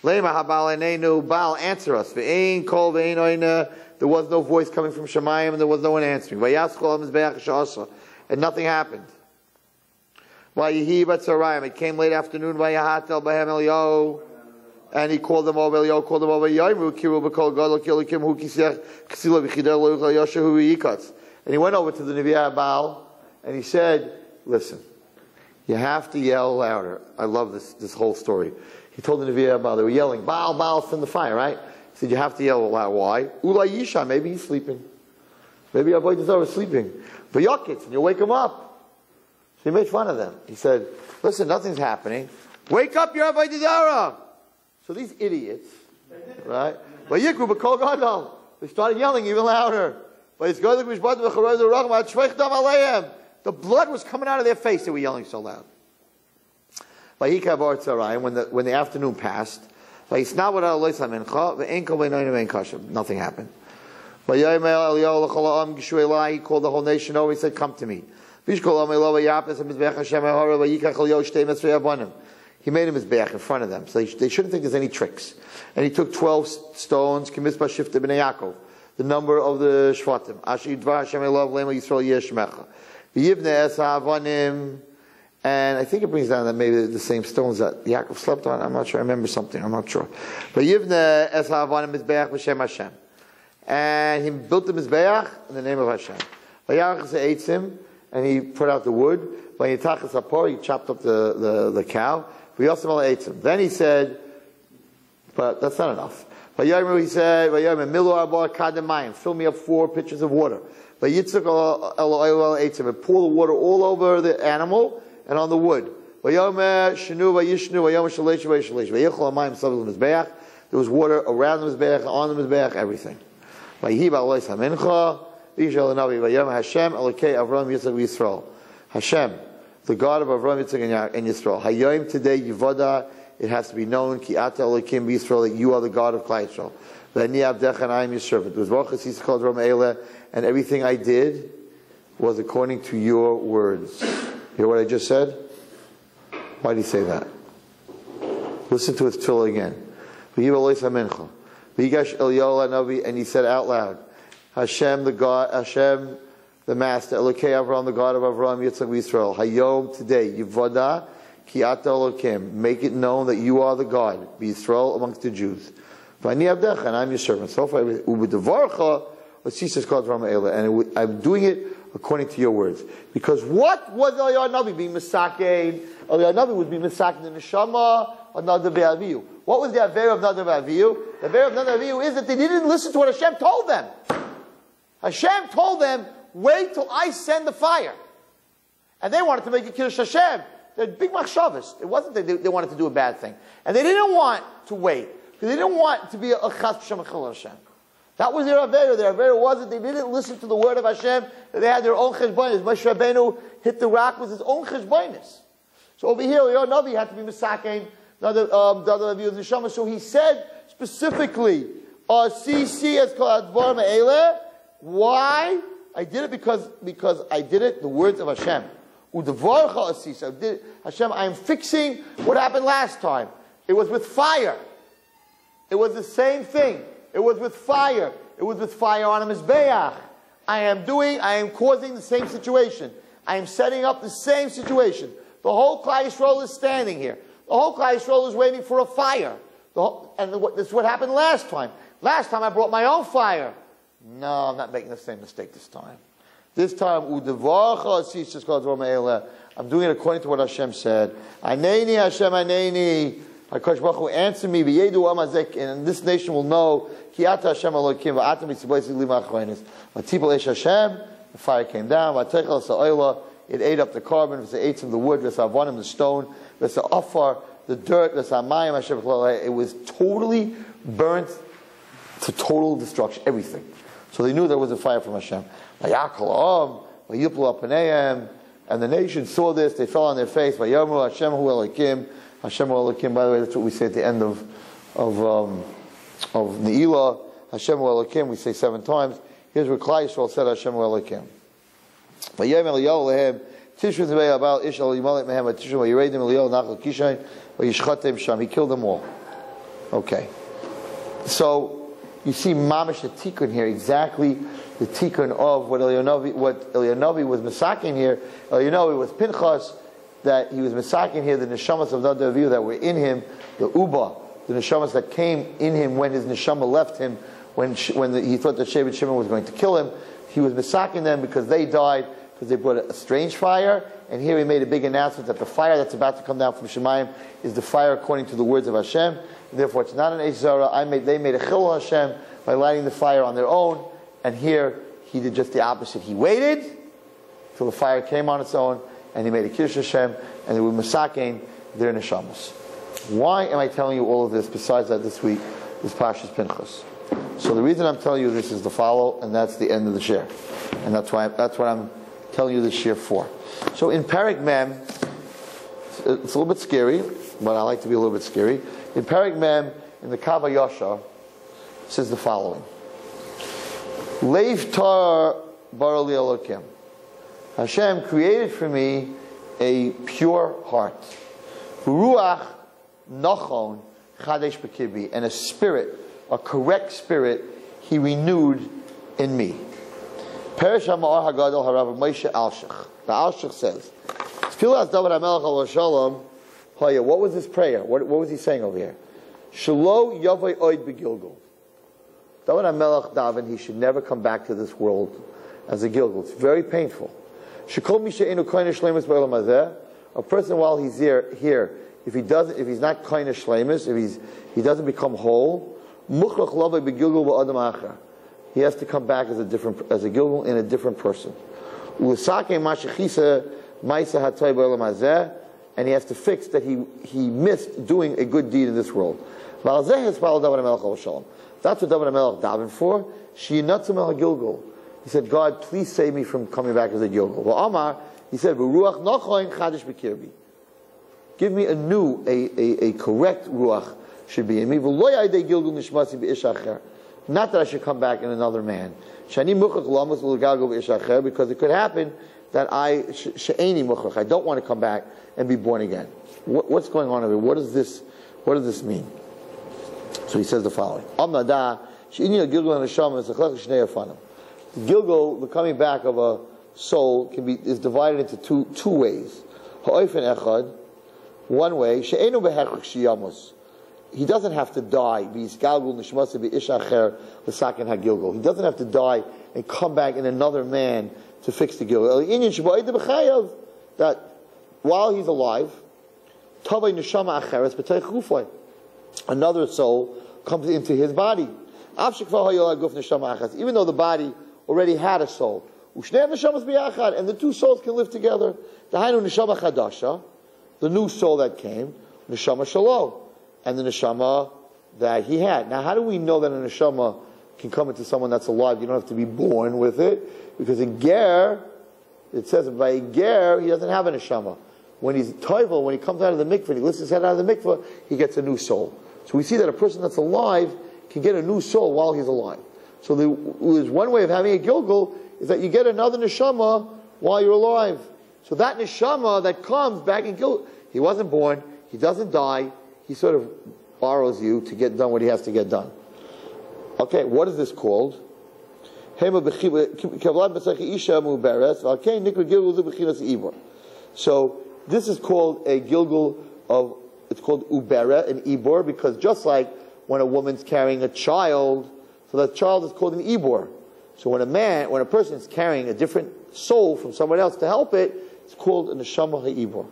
Baal, answer us. There was no voice coming from Shemayim, and there was no one answering. And nothing happened. It came late afternoon. And he called them over. And he went over to the Nevi'ah Baal, and he said, listen, you have to yell louder. I love this whole story. He told the Nevi'ah Baal, they were yelling, Baal, Baal, from the fire, right? He said, you have to yell loud. Why? Ula Yisha, maybe he's sleeping. Maybe Avodah Zarah is sleeping. But Yakitz, and you wake him up. So he made fun of them. He said, listen, nothing's happening. Wake up your Avodah Zarah. So these idiots, right? They started yelling even louder. The blood was coming out of their face. They were yelling so loud. When the afternoon passed, nothing happened. He called the whole nation over. He said, come to me. He made him his mizbeach in front of them, so they shouldn't think there's any tricks. And he took 12 stones, the number of the Shvatim. And I think it brings down that maybe the same stones that Yaakov slept on. I'm not sure. I remember something. I'm not sure. And he built the mizbeach in the name of Hashem. And he put out the wood. He chopped up the cow. Then he said, but that's not enough. He said, fill me up 4 pitchers of water. And pour the water all over the animal and on the wood. There was water around the mizbeach, on the mizbeach, everything. Hashem, the God of Avram, Yitzchak, and Yisrael. Hayom, today, Yivoda, it has to be known, Ki ata Elokim Yisrael, that you are the God of Klal Yisrael. V'ani avdecha, and I am your servant. And everything I did was according to your words. You hear what I just said? Why did he say that? Listen to his tefillah again. And he said out loud, Hashem, the God, Hashem, the Master, Elokei Avram, the God of Avram, Yitzchak, Yisrael. Hayom, today, Yivoda, Ki ata Elokim. Make it known that you are the God, be Yisrael amongst the Jews. V'ani avdecha, and I'm your servant. So far, and I'm doing it according to your words. Because what was Eliyahu Navi being misaken? Eliyahu Navi was being misaken in the Neshama of Nadav Avihu. What was the Aver of Nadav Avihu? The Aver of Nadav Avihu is that they didn't listen to what Hashem told them. Hashem told them, wait till I send the fire. And they wanted to make a Kiddush Hashem. They're big machshavas. It wasn't that they wanted to do a bad thing. And they didn't want to wait. Because they didn't want to be a Chas B'Shem Chil Hashem. That was their Avera. Their Avera was that they didn't listen to the word of Hashem. That they had their own cheshbonis. Moshe Rabbeinu hit the rock with his own cheshbonis. So over here, Eliyahu Navi had to be misaken. So he said specifically, CC as called Advar Me'eleh. Why? I did it because I did it, the words of Hashem. Udevarcha asisa. Hashem, I am fixing what happened last time. It was with fire. It was the same thing. It was with fire. It was with fire on a mizbeach. I am causing the same situation. I am setting up the same situation. The whole Klal Yisrael is standing here. The whole Klal Yisrael is waiting for a fire. This is what happened last time. Last time I brought my own fire. No, I'm not making the same mistake this time. This time, I'm doing it according to what Hashem said. Aneni Hashem, Aneni. HaKadosh Baruch Hu, answer me. And this nation will know. The fire came down. It ate up the carbon. It ate some of the wood. The stone. the dirt, it was totally burnt to total destruction, everything. So they knew there was a fire from Hashem. And the nation saw this, they fell on their face. Hashem hu Elokim. Hashem hu Elokim, by the way, that's what we say at the end of Ne'ilah. Hashem hu Elokim, we say 7 times. Here's where Klal Yisrael said Hashem hu Elokim. He killed them all. Okay. So, you see mamish the tikkun here, exactly the tikkun of what Eliyahu was masakin here. Eliyahu was Pinchas, that he was masakin here, the neshamas of Nadav Avihu that were in him, the uba, the neshamas that came in him when his neshama left him, when he thought that Shevet Shimon was going to kill him. He was masakin them because they died, because they brought a strange fire, and here he made a big announcement that the fire that's about to come down from Shemayim is the fire according to the words of Hashem. Therefore, it's not an Eish Zara. They made a Chil Hashem by lighting the fire on their own, and here he did just the opposite. He waited till the fire came on its own, and he made a Kiddush Hashem, and they were Masakein their Neshamas. Why am I telling you all of this besides that this week is Parasha Pinchas? So the reason I'm telling you this is the follow, and that's the end of the share. And that's what I'm telling you this share for. So in Perek Mem, it's a little bit scary, but I like to be a little bit scary. In Perek Mem, in the Kava Yasha, it says the following. Leiv Torah bara li Elokim. Hashem created for me a pure heart. Ruach nachon chadesh b'kirbi. And a spirit, a correct spirit, he renewed in me. Parasha Ma'ar HaGadol HaRav Moshe Alshich. The Alshich says, Tfilas David HaMelech Al Shalom. What was his prayer? What was he saying over here? Shelo Yavai Oid B'Gilgul. David HaMelech davened, he should never come back to this world as a Gilgul. It's very painful. Shekol Mishe'enu Koine Shlemus B'Olam Hazeh. A person while he's here, if he's not Koine Shlemus, if he doesn't become whole, Muchlach Lavai B'Gilgul B'Adam Acher. He has to come back as a Gilgul in a different person. And he has to fix that he missed doing a good deed in this world. That's what David HaMelech davened for. Gilgul. He said, God, please save me from coming back as a Gilgul. He said, give me a new, a correct Ruach should be in me. Not that I should come back in another man. Because it could happen that I don't want to come back and be born again. What's going on over here? What does this mean? So he says the following. Gilgul, the coming back of a soul, is divided into two ways. One way, he doesn't have to die. He doesn't have to die and come back in another man to fix the Gilgul. That while he's alive, another soul comes into his body. Even though the body already had a soul. And the two souls can live together. The new soul that came, neshama shalom, and the neshama that he had. Now, how do we know that a neshama can come into someone that's alive? You don't have to be born with it, because in Ger, it says by Ger, he doesn't have a neshama. When he's toivel, when he comes out of the mikveh, he lifts his head out of the mikveh, he gets a new soul. So we see that a person that's alive can get a new soul while he's alive. So there's one way of having a Gilgul is that you get another neshama while you're alive. So that neshama that comes back in Gilgul, he wasn't born, he doesn't die, he sort of borrows you to get done what he has to get done. Okay, what is this called? So this is called a Gilgul it's called Ubera, an Ibor, because just like when a woman's carrying a child, so that child is called an Ibor. So when a person is carrying a different soul from someone else to help it, it's called a Neshama HaIbor.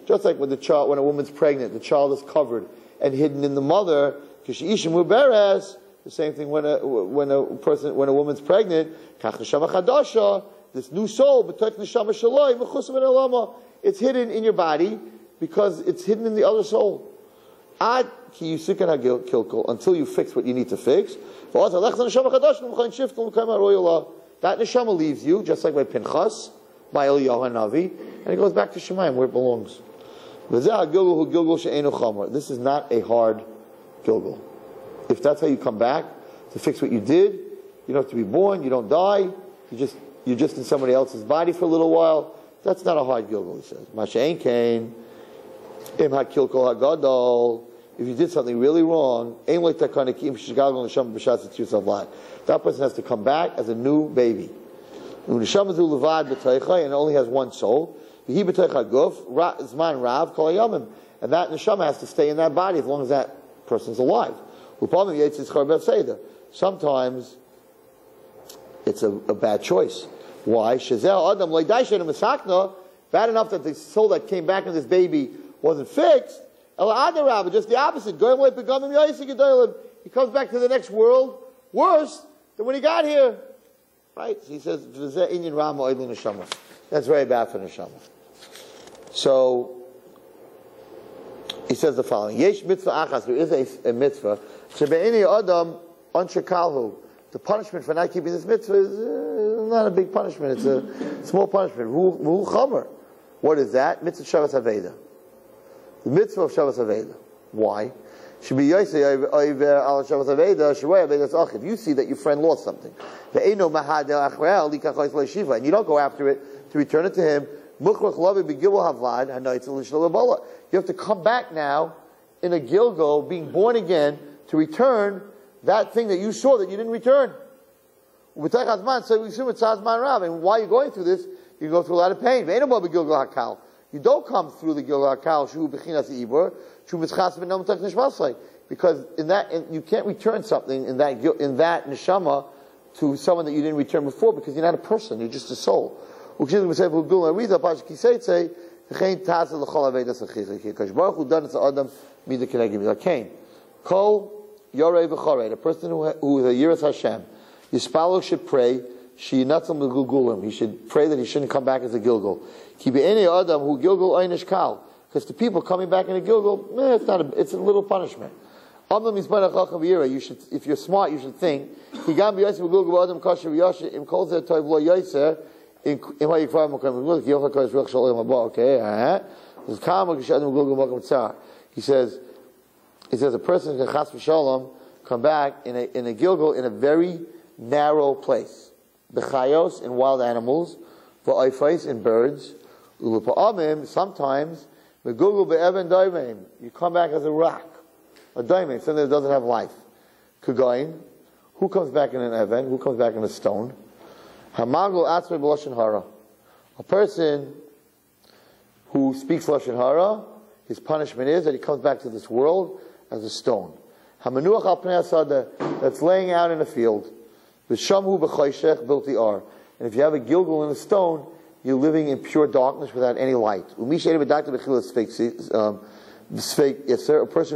Just like when a woman's pregnant, the child is covered and hidden in the mother. The same thing when a woman's pregnant, this new soul, it's hidden in your body because it's hidden in the other soul. Until you fix what you need to fix. That neshama leaves you, just like by Pinchas, by Eliyahu Navi, and it goes back to Shemayim where it belongs. This is not a hard Gilgul. If that's how you come back to fix what you did, you don't have to be born, you don't die, you're just in somebody else's body for a little while. That's not a hard Gilgul, he says. Masha'en kain, im ha-kilkol ha-gadol. If you did something really wrong, that person has to come back as a new baby. And it only has one soul. And that neshama has to stay in that body as long as that person's alive. Sometimes it's a bad choice. Why? Bad enough that the soul that came back in this baby wasn't fixed. Just the opposite. He comes back to the next world worse than when he got here. Right? So he says, that's very bad for neshama. So, he says the following. Yesh mitzvah achas, there is a mitzvah. Shebe'ini adam anshekalhu. The punishment for not keeping this mitzvah is not a big punishment. It's a small punishment. Ruh chamer. What is that? Mitzvah Shabbos Haveda. The mitzvah of Shabbos Haveda. Why? If you see that your friend lost something, and you don't go after it to return it to him, you have to come back now in a Gilgul, being born again, to return that thing that you saw that you didn't return. And while you're going through this, you go through a lot of pain. You don't come through the Gilgul HaKal, because you can't return something in that neshama to someone that you didn't return before, because you're not a person, you're just a soul. A person who is a Yiras Hashem, Yispalo should pray. He should pray that he shouldn't come back as a Gilgul. Because the people coming back in a Gilgul, it's a little punishment. You should, if you're smart, you should think. He says a person can chas v'shalom come back in a Gilgul in a very narrow place. B'chayos, in wild animals, v'oifais, in birds, u'lepa'amim, sometimes, v'gulgul be'evan doimim, you come back as a rock, a doimim, something that doesn't have life. Kugoin, who comes back in an evan? Who comes back in a stone? Hamagul atzmei b'loshen hara, a person who speaks loshen hara, his punishment is that he comes back to this world as a stone. Hamanuach al pnei asada, that's laying out in a field. V'shamhu b'choshech bilti ar. And if you have a Gilgul in a stone, you're living in pure darkness without any light. A person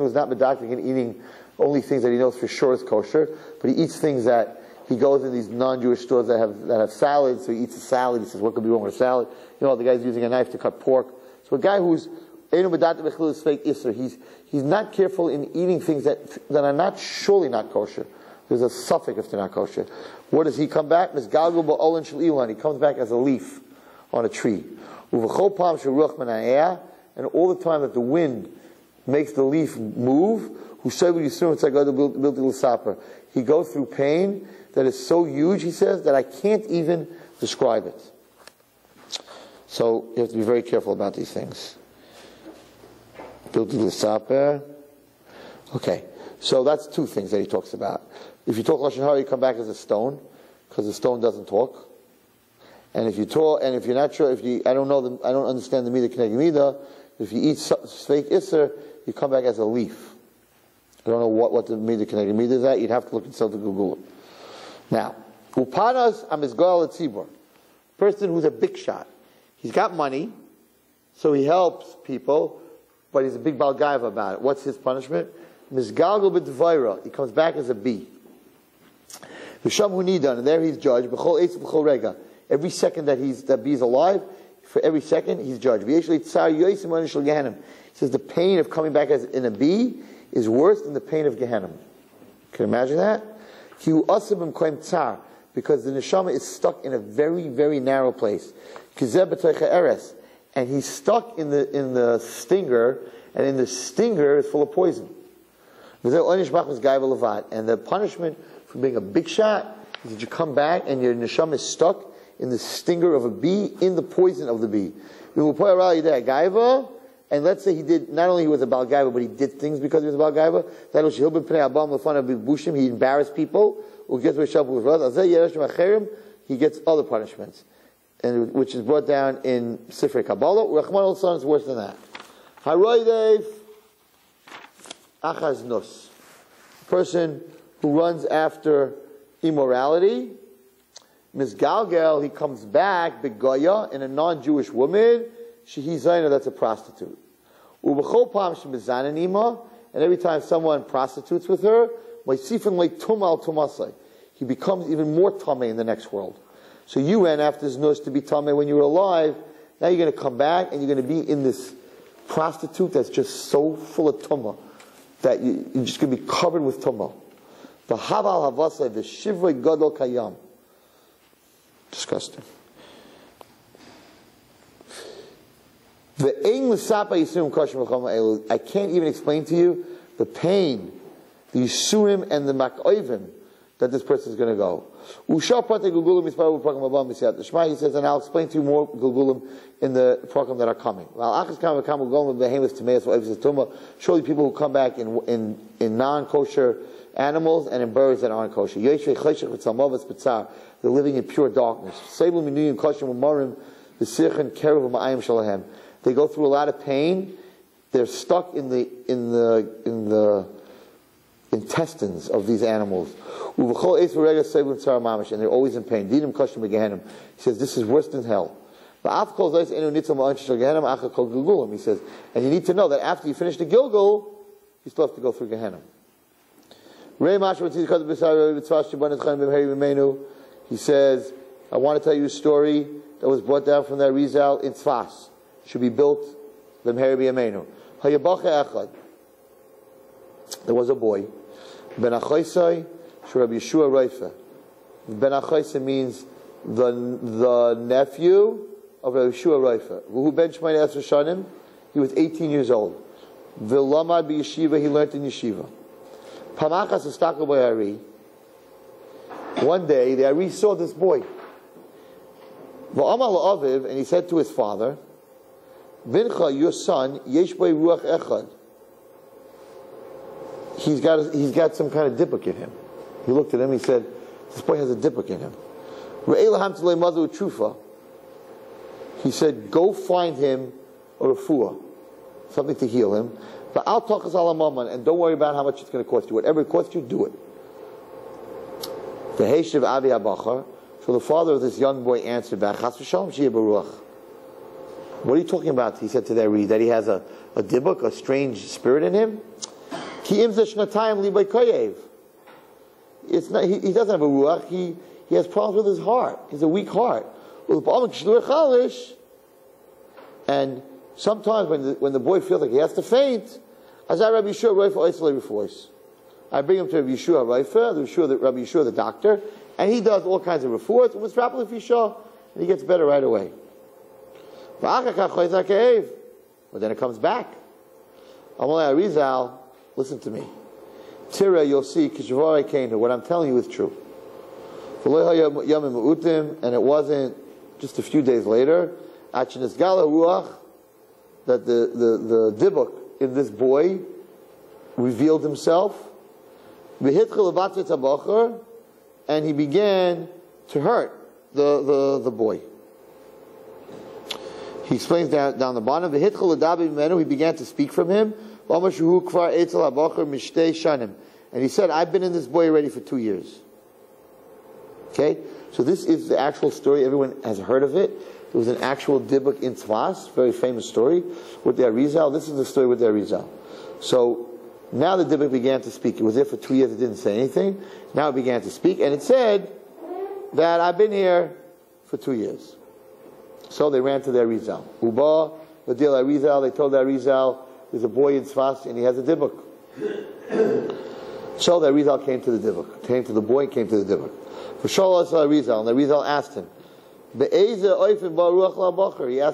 who's not medactic and eating only things that he knows for sure is kosher, but he eats things that he goes in these non-Jewish stores that have salads, so he eats a salad. He says, what could be wrong with a salad? You know, the guy's using a knife to cut pork. So a guy who's he's not careful in eating things that are not surely not kosher. There's a suffix if they're not kosher. Where does he come back? He comes back as a leaf on a tree. And all the time that the wind makes the leaf move, he goes through pain that is so huge, he says, that I can't even describe it. So you have to be very careful about these things. Okay, so that's two things that he talks about. If you talk lashon hara, you come back as a stone, because the stone doesn't talk. And if you talk, and if you're not sure, I don't understand the midah k'neged midah. If you eat fake isser, you come back as a leaf. I don't know what the midah k'neged midah is at. You'd have to look inside to Google it. Now, upanas amizgal etzibur, person who's a big shot. He's got money, so he helps people, but he's a big balgaiva about it. What's his punishment? Mizgalgo b'dvaira. He comes back as a bee. V'sham hu nidan, and there he's judged. B'chol eitz b'chol rega. Every second that B is alive, for every second he's judged. He says the pain of coming back as in a B is worse than the pain of Gehenna. Can you imagine that? Because the neshama is stuck in a very, very narrow place. And he's stuck in the stinger, and in the stinger is full of poison. And the punishment for being a big shot is that you come back and your neshama is stuck in the stinger of a bee, in the poison of the bee. And let's say he did, not only he was a Baal Gaiva, but he did things because he was a Baal Gaiva. He embarrassed people. He gets other punishments, and which is brought down in Sifrei Kabbalah. Rahman al-San is worse than that. Haroidev achaz nus, person who runs after immorality. Misgalgel, he comes back begoya in a non-Jewish woman. Shehizayna, that's a prostitute. Ubechol pam shemizananima, and every time someone prostitutes with her, he becomes even more tamei in the next world. So you ran after this nus to be tamei when you were alive. Now you're going to come back and you're going to be in this prostitute that's just so full of tumah that you're just going to be covered with tumah. The haval havasai, the shivrei gadol kayam. Disgusting. I can't even explain to you the pain, the yisurim and the makoivim that this person is going to go. He says, and I'll explain to you more gulgulim in the program that are coming. Surely people who come back in non-kosher animals and in birds that aren't kosher. They're living in pure darkness. They go through a lot of pain. They're stuck in the intestines of these animals. And they're always in pain. He says, this is worse than hell. He says, and you need to know that after you finish the Gilgul, you still have to go through Gehenna. He says, I want to tell you a story that was brought down from the Arizal in Tzfas. Should be built. There was a boy. Ben Achaisai, Rabbi Yeshua Reifa. Ben Achaisai means the nephew of Rabbi Yeshua Reifa. Who ben Shmai Esra Shanim? He was 18 years old. V'lamad b'yeshiva, he learned in yeshiva. Pamachas estakel b'Ari. One day, the Ari saw this boy. V'amal la'aviv, and he said to his father, Vincha, your son, yesh b'y ruach echad. He's got some kind of dipuk in him. He looked at him, he said, this boy has a dipuk in him. He said, go find him a refuah, something to heal him. But I'll talk as alamaman, and don't worry about how much it's going to cost you. Whatever it costs you, do it. So the father of this young boy answered back, what are you talking about? He said to the Ari, that he has a dibuk, a strange spirit in him. It's not, he doesn't have a ruach. He has problems with his heart. He's a weak heart. And sometimes when the boy feels like he has to faint, I bring him to Rabbi Yeshua Rabbi Yeshua the doctor, and he does all kinds of refuahs, and he gets better right away. But then it comes back. Arizal, listen to me. Tira, you'll see, what I'm telling you is true. And it wasn't just a few days later, that the dibuk in this boy revealed himself, and he began to hurt the boy. He explains down the bottom, he began to speak from him, and he said, I've been in this boy already for 2 years. Okay? So this is the actual story. Everyone has heard of it. There was an actual dibuk in Tzvas, very famous story, with the Arizal. This is the story with the Arizal. So now the dibuk began to speak. It was there for 2 years. It didn't say anything. Now it began to speak. And it said that I've been here for 2 years. So they ran to their Arizal. Uba, Vadil Arizal, they told their Arizal, there's a boy in Tzfas and he has a dibuk. So the Arizal came to the dibuk, came to the boy and came to the dibuk. For Shalas Arizal, and the Arizal asked him, he asked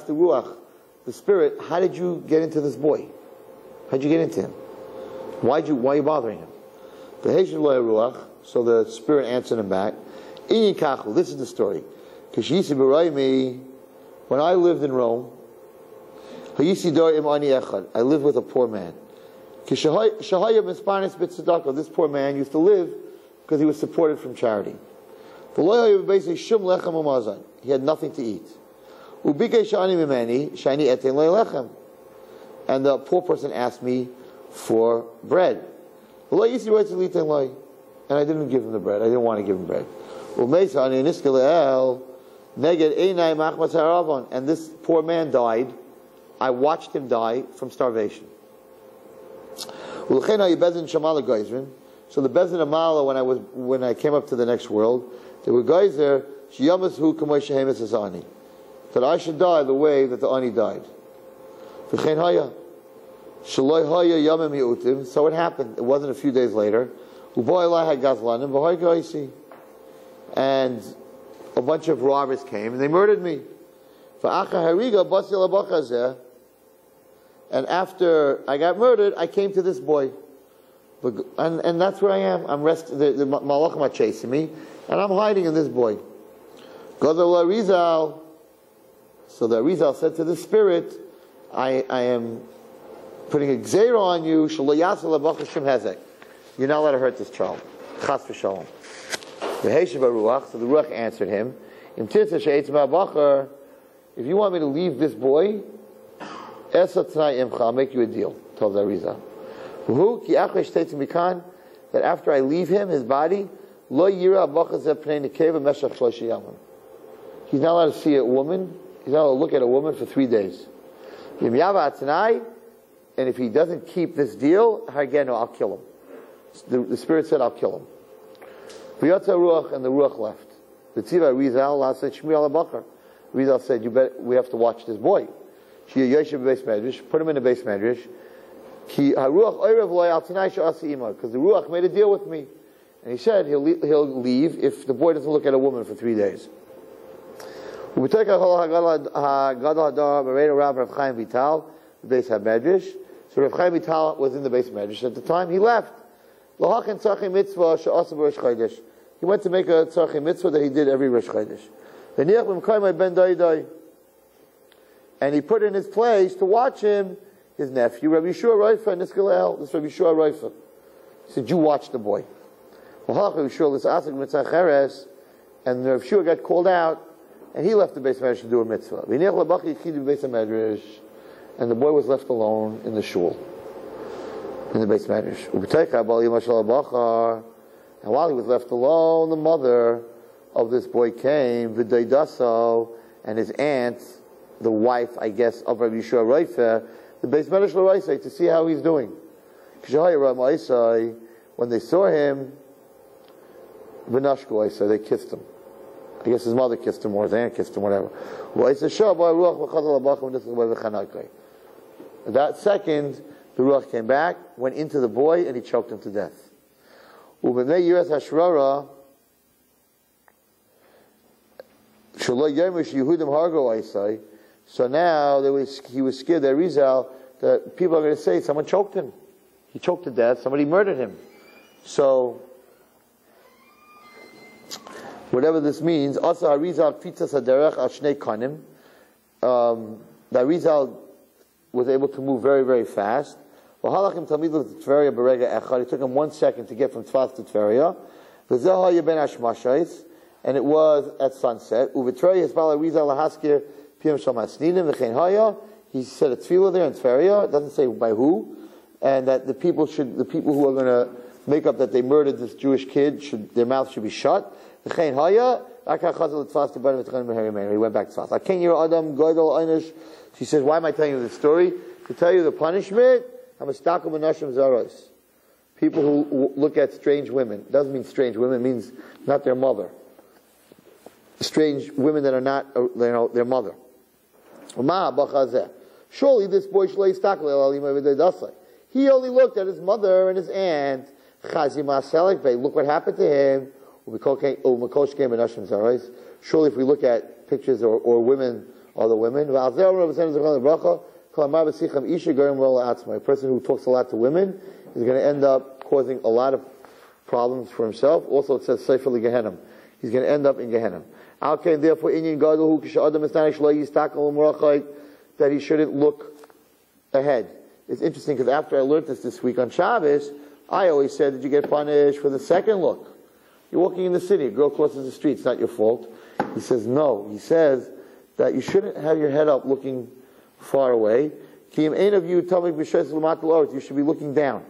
the Ruach, the spirit, how did you get into this boy? How did you get into him? Why are you bothering him? So the spirit answered him back, this is the story. When I lived in Rome, I lived with a poor man. This poor man used to live because he was supported from charity. He had nothing to eat. And the poor person asked me for bread. And I didn't give him the bread. I didn't want to give him bread. And this poor man died. I watched him die from starvation. So the Bezin Amala, when I came up to the next world, there were guys there that I should die the way that the Ani died. So it happened. It wasn't a few days later. And a bunch of robbers came and they murdered me. And after I got murdered, I came to this boy. And that's where I am. I'm resting. The Malachim are chasing me. And I'm hiding in this boy. So the Arizal said to the spirit, I am putting a gzeira on you. You're not allowed to hurt this child. Chas v'shalom. So the Ruach answered him, if you want me to leave this boy, I'll make you a deal, told the Arizal. That after I leave him, his body, he's not allowed to see a woman. He's not allowed to look at a woman for 3 days. And if he doesn't keep this deal, I'll kill him. The spirit said, I'll kill him. And the Ruach left. Rizal said, we have to watch this boy. Put him in the base medrash. Because the Ruach made a deal with me. And he said he'll leave if the boy doesn't look at a woman for 3 days. So Rav Chaim Vital was in the base medrash at the time. He left. He went to make a tzarchi mitzvah that he did every Rosh Chodesh. And he put in his place to watch him his nephew, Rabbi Yeshua Roifa, and this Rabbi Yeshua Roifa. He said, you watch the boy. And Rabbi Yeshua got called out, and he left the base medrash to do a mitzvah. And the boy was left alone in the shul, in the base medrash. And while he was left alone, the mother of this boy came, and his aunt, the wife, I guess, of Rabbi Yeshua Roifa, the base medrash l'Roisei, to see how he's doing. When they saw him, they kissed him. I guess his mother kissed him, or his aunt kissed him, whatever. That second, the Ruach came back, went into the boy, and he choked him to death. So now he was scared that Rizal, that people are going to say someone choked him. He choked to death, somebody murdered him. So whatever this means, also Rizal Pitzas Haderech al Shnei Kanim, that Rizal was able to move very, very fast. It took him 1 second to get from Tzfas to Tveria. And it was at sunset. He said a tefillah there in Tveria. It doesn't say by who. And that the people who are going to make up that they murdered this Jewish kid, their mouth should be shut. He went back to Tzfas. She says, why am I telling you this story? To tell you the punishment. People who look at strange women. It doesn't mean strange women, it means not their mother. strange women that are not, their mother. Surely this boy, he only looked at his mother and his aunt. Look what happened to him. Surely if we look at pictures or women, other women, a person who talks a lot to women is going to end up causing a lot of problems for himself. Also it says Sefer Gehenna. He's going to end up in Gehenna. Therefore, that he shouldn't look ahead. It's interesting because after I learned this week on Shabbos, I always said that you get punished for the second look. You're walking in the city, a girl crosses the street, it's not your fault. He says no. He says that you shouldn't have your head up looking far away. You should be looking down.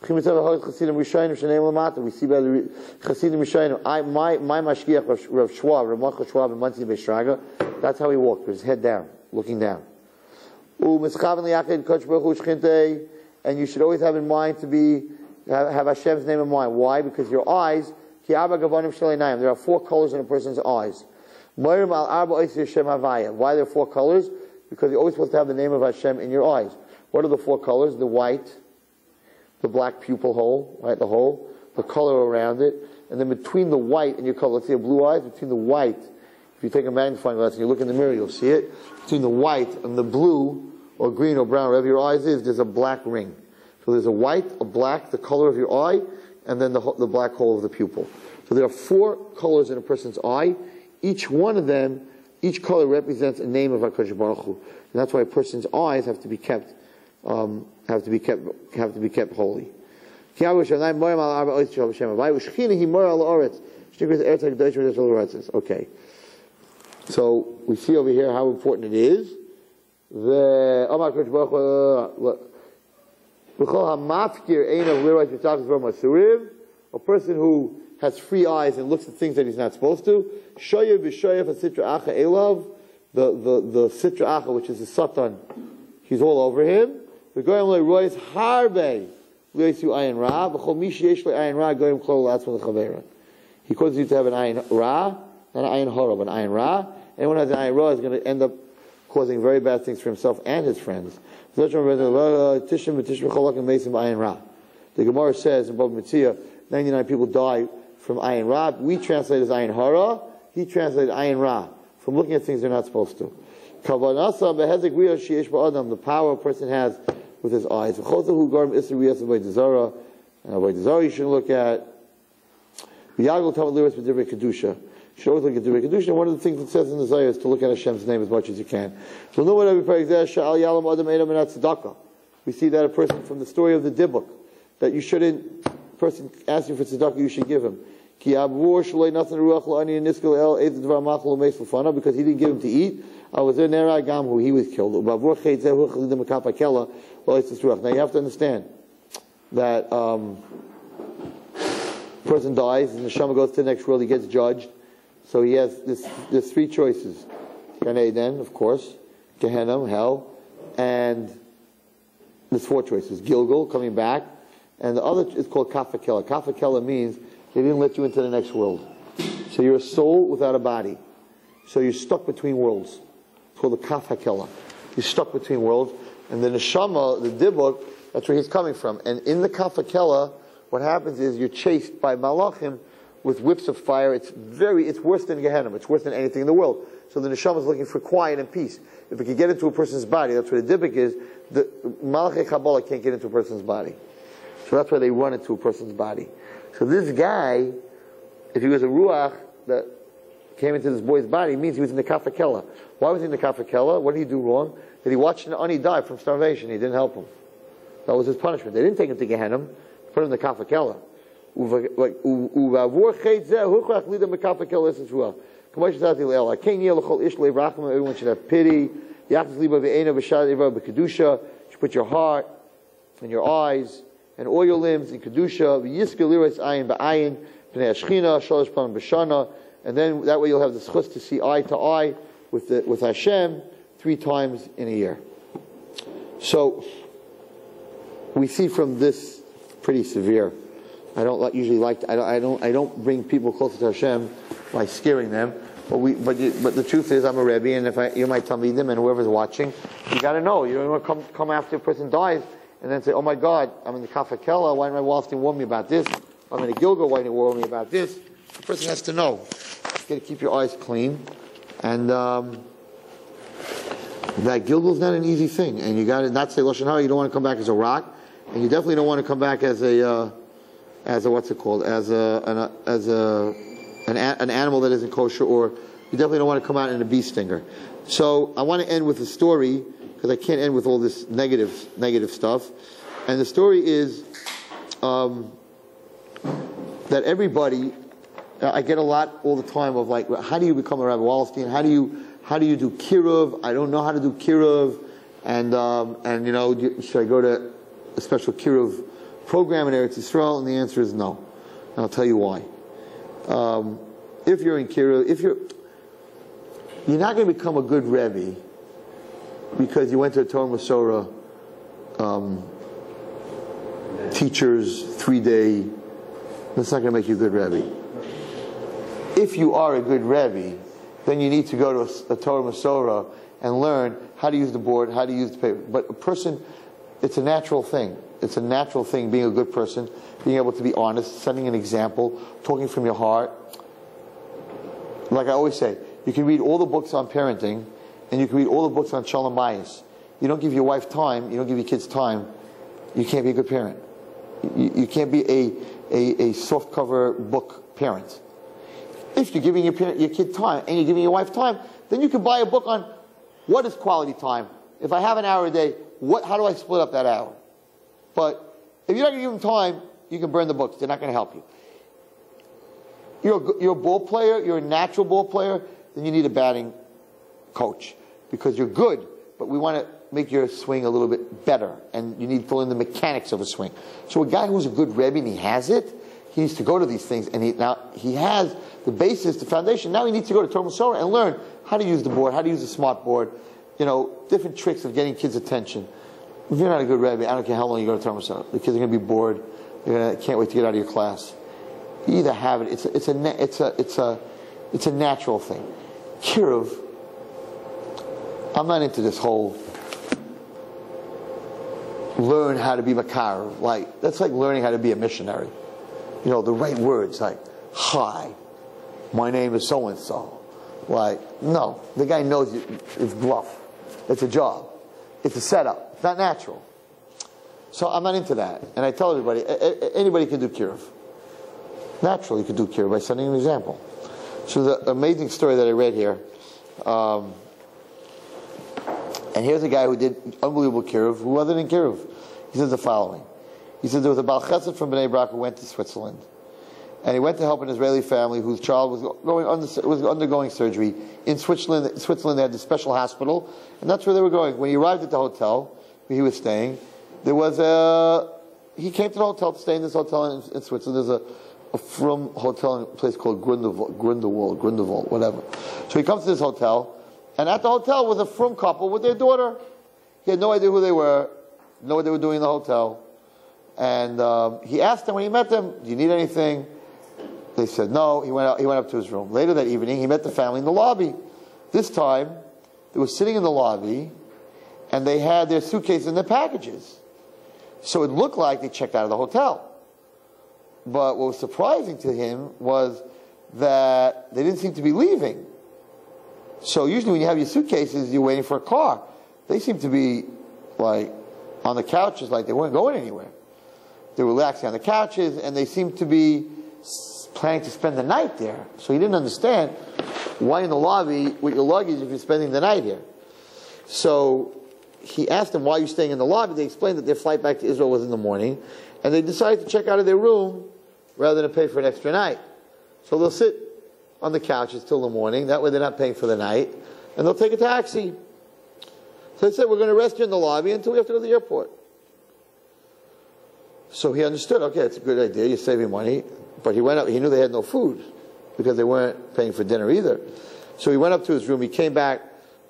We see by the Chassidim Rishonim, my mashgiach, Rav Schwab, and Muncie Beishraga, that's how he walked, with his head down, looking down. And you should always have in mind have Hashem's name in mind. Why? Because your eyes, there are 4 colors in a person's eyes. Why are there 4 colors? Because you're always supposed to have the name of Hashem in your eyes. What are the 4 colors? The white, the black pupil hole, right, the hole, the color around it, and then between the white and your color, let's say blue eyes, between the white, if you take a magnifying glass and you look in the mirror, you'll see it, between the white and the blue, or green or brown, wherever your eyes is, there's a black ring. So there's a white, a black, the color of your eye, and then the black hole of the pupil. So there are 4 colors in a person's eye. Each one of them, each color represents a name of HaKadosh Baruch Hu. And that's why a person's eyes have to be kept holy. Okay. So we see over here how important it is. A person who has free eyes and looks at things that he's not supposed to. The sitra acha, which is the satan, he's all over him. He causes you to have an ayin ra, not an ayin hara, but an ayin ra. Anyone who has an ayin ra is going to end up causing very bad things for himself and his friends. The Gemara says in Bava Metzia, 99 people die from ayin ra. We translate as ayin hara. He translated ayin ra, from looking at things they're not supposed to. The power a person has with his eyes. And avoid you shouldn't look at. You should always look at Divrei Kedusha. One of the things it says in the Zohar is to look at Hashem's name as much as you can. So we see that a person from the story of the Dibuk, that you shouldn't, person asking for tzedakah, you should give him. Because he didn't give him to eat. He was killed. Now you have to understand that person dies and the neshama goes to the next world, he gets judged. So he has there's 3 choices. Gan Eden, of course, Gehenna, hell, and there's 4 choices. Gilgal, coming back, and the other is called Kafakela. Kafakela means they didn't let you into the next world. So you're a soul without a body. So you're stuck between worlds. It's called the Kafakela. You're stuck between worlds. And the neshama, the dibuk, that's where he's coming from. And in the Kafakela, what happens is you're chased by malachim with whips of fire. It's worse than Gehenna. It's worse than anything in the world. So the neshama is looking for quiet and peace. If it can get into a person's body, that's where the dibuk is. The malachim Kabbalah can't get into a person's body. So that's why they run into a person's body. So this guy, if he was a ruach that came into this boy's body, it means he was in the Kafakela. Why was he in the Kafakela? What did he do wrong? That he watched an ani die from starvation. He didn't help him. That was his punishment. They didn't take him to Gehenna. Put him in the Kafakela. Everyone should have pity. You should put your heart and your eyes and all your limbs in Kedusha, and then that way you'll have the schus to see eye to eye with Hashem 3 times in a year. So we see from this pretty severe. I don't bring people closer to Hashem by scaring them. But the truth is, I'm a Rebbe, and if you're my Talmidim and whoever's watching, you got to know. You don't want to come after a person dies and then say, "Oh my God, I'm in the Kafakela. Why didn't my Wallerstein warn me about this? I'm in the Gilgal. Why didn't he warn me about this?" The person has to know. You got to keep your eyes clean, and that Gilgal's not an easy thing, and you got to not say Lashon Hara. You don't want to come back as a rock, and you definitely don't want to come back as a what's it called? As an animal that isn't kosher, or you definitely don't want to come out in a bee stinger. So I want to end with a story, because I can't end with all this negative stuff. And the story is that everybody, I get a lot all the time of like, how do you become a Rabbi Wallerstein? How do you do kiruv? I don't know how to do kiruv, and you know, should I go to a special kiruv program in Eretz Yisrael? And the answer is no. And I'll tell you why. If you're in kiruv, you're not going to become a good Rebbe because you went to a Torah Masorah teachers 3-day. That's not going to make you a good Rebbe. If you are a good Rebbe, then you need to go to a Torah Masorah and learn how to use the board, how to use the paper. But a person, it's a natural thing. It's a natural thing being a good person, being able to be honest, setting an example, talking from your heart. Like I always say, you can read all the books on parenting, and you can read all the books on Shalom Bayis. You don't give your wife time, you don't give your kids time, you can't be a good parent. You can't be a soft cover book parent. If you're giving your kid time and you're giving your wife time, then you can buy a book on what is quality time. If I have an hour a day, how do I split up that hour? But if you're not going to give them time, you can burn the books. They're not going to help you. You're a ball player, you're a natural ball player, then you need a batting coach. Because you're good, but we want to make your swing a little bit better. And you need to fill in the mechanics of a swing. So a guy who's a good Rebbe and he has it, he needs to go to these things. And now he has the basis, the foundation. Now he needs to go to Torah Masorah and learn how to use the board, how to use the smart board. You know, different tricks of getting kids' attention. If you're not a good Rebbe, I don't care how long you go to Torah Masorah. The kids are going to be bored. They can't wait to get out of your class. You either have it. It's a natural thing. Kiruv. I'm not into this whole learn how to be makar. Like that's like learning how to be a missionary. You know, the right words like hi, my name is so and so. Like no, the guy knows it's bluff. It's a job. It's a setup. It's not natural. So I'm not into that. And I tell everybody, anybody can do kiruv. Naturally, you can do kiruv by setting an example. So the amazing story that I read here, and here's a guy who did unbelievable kiruv, who wasn't in kiruv. He says the following. He said there was a Baal Chesed from Bnei Brak who went to Switzerland. And he went to help an Israeli family whose child was undergoing surgery. In Switzerland, they had the special hospital, and that's where they were going. When he arrived at the hotel where he was staying, he came to the hotel to stay in this hotel in Switzerland. There's a frum hotel in a place called Grindelwald, whatever. So he comes to this hotel, and at the hotel was a frum couple with their daughter. He had no idea who they were, know what they were doing in the hotel. And he asked them when he met them, "Do you need anything?" They said no. He went up to his room. Later that evening, he met the family in the lobby. This time, they were sitting in the lobby, and they had their suitcases and their packages. So it looked like they checked out of the hotel. But what was surprising to him was that they didn't seem to be leaving. So usually when you have your suitcases, you're waiting for a car. They seemed to be like on the couches, like they weren't going anywhere. They were relaxing on the couches, and they seemed to be planning to spend the night there. So he didn't understand why in the lobby with your luggage if you're spending the night here. So he asked them, "Why are you staying in the lobby?" They explained that their flight back to Israel was in the morning, and they decided to check out of their room rather than pay for an extra night. So they'll sit on the couches till the morning. That way they're not paying for the night, and they'll take a taxi. So they said, "We're going to rest you in the lobby until we have to go to the airport." So he understood, okay, it's a good idea, you're saving money. But he went up, he knew they had no food because they weren't paying for dinner either. So he went up to his room, he came back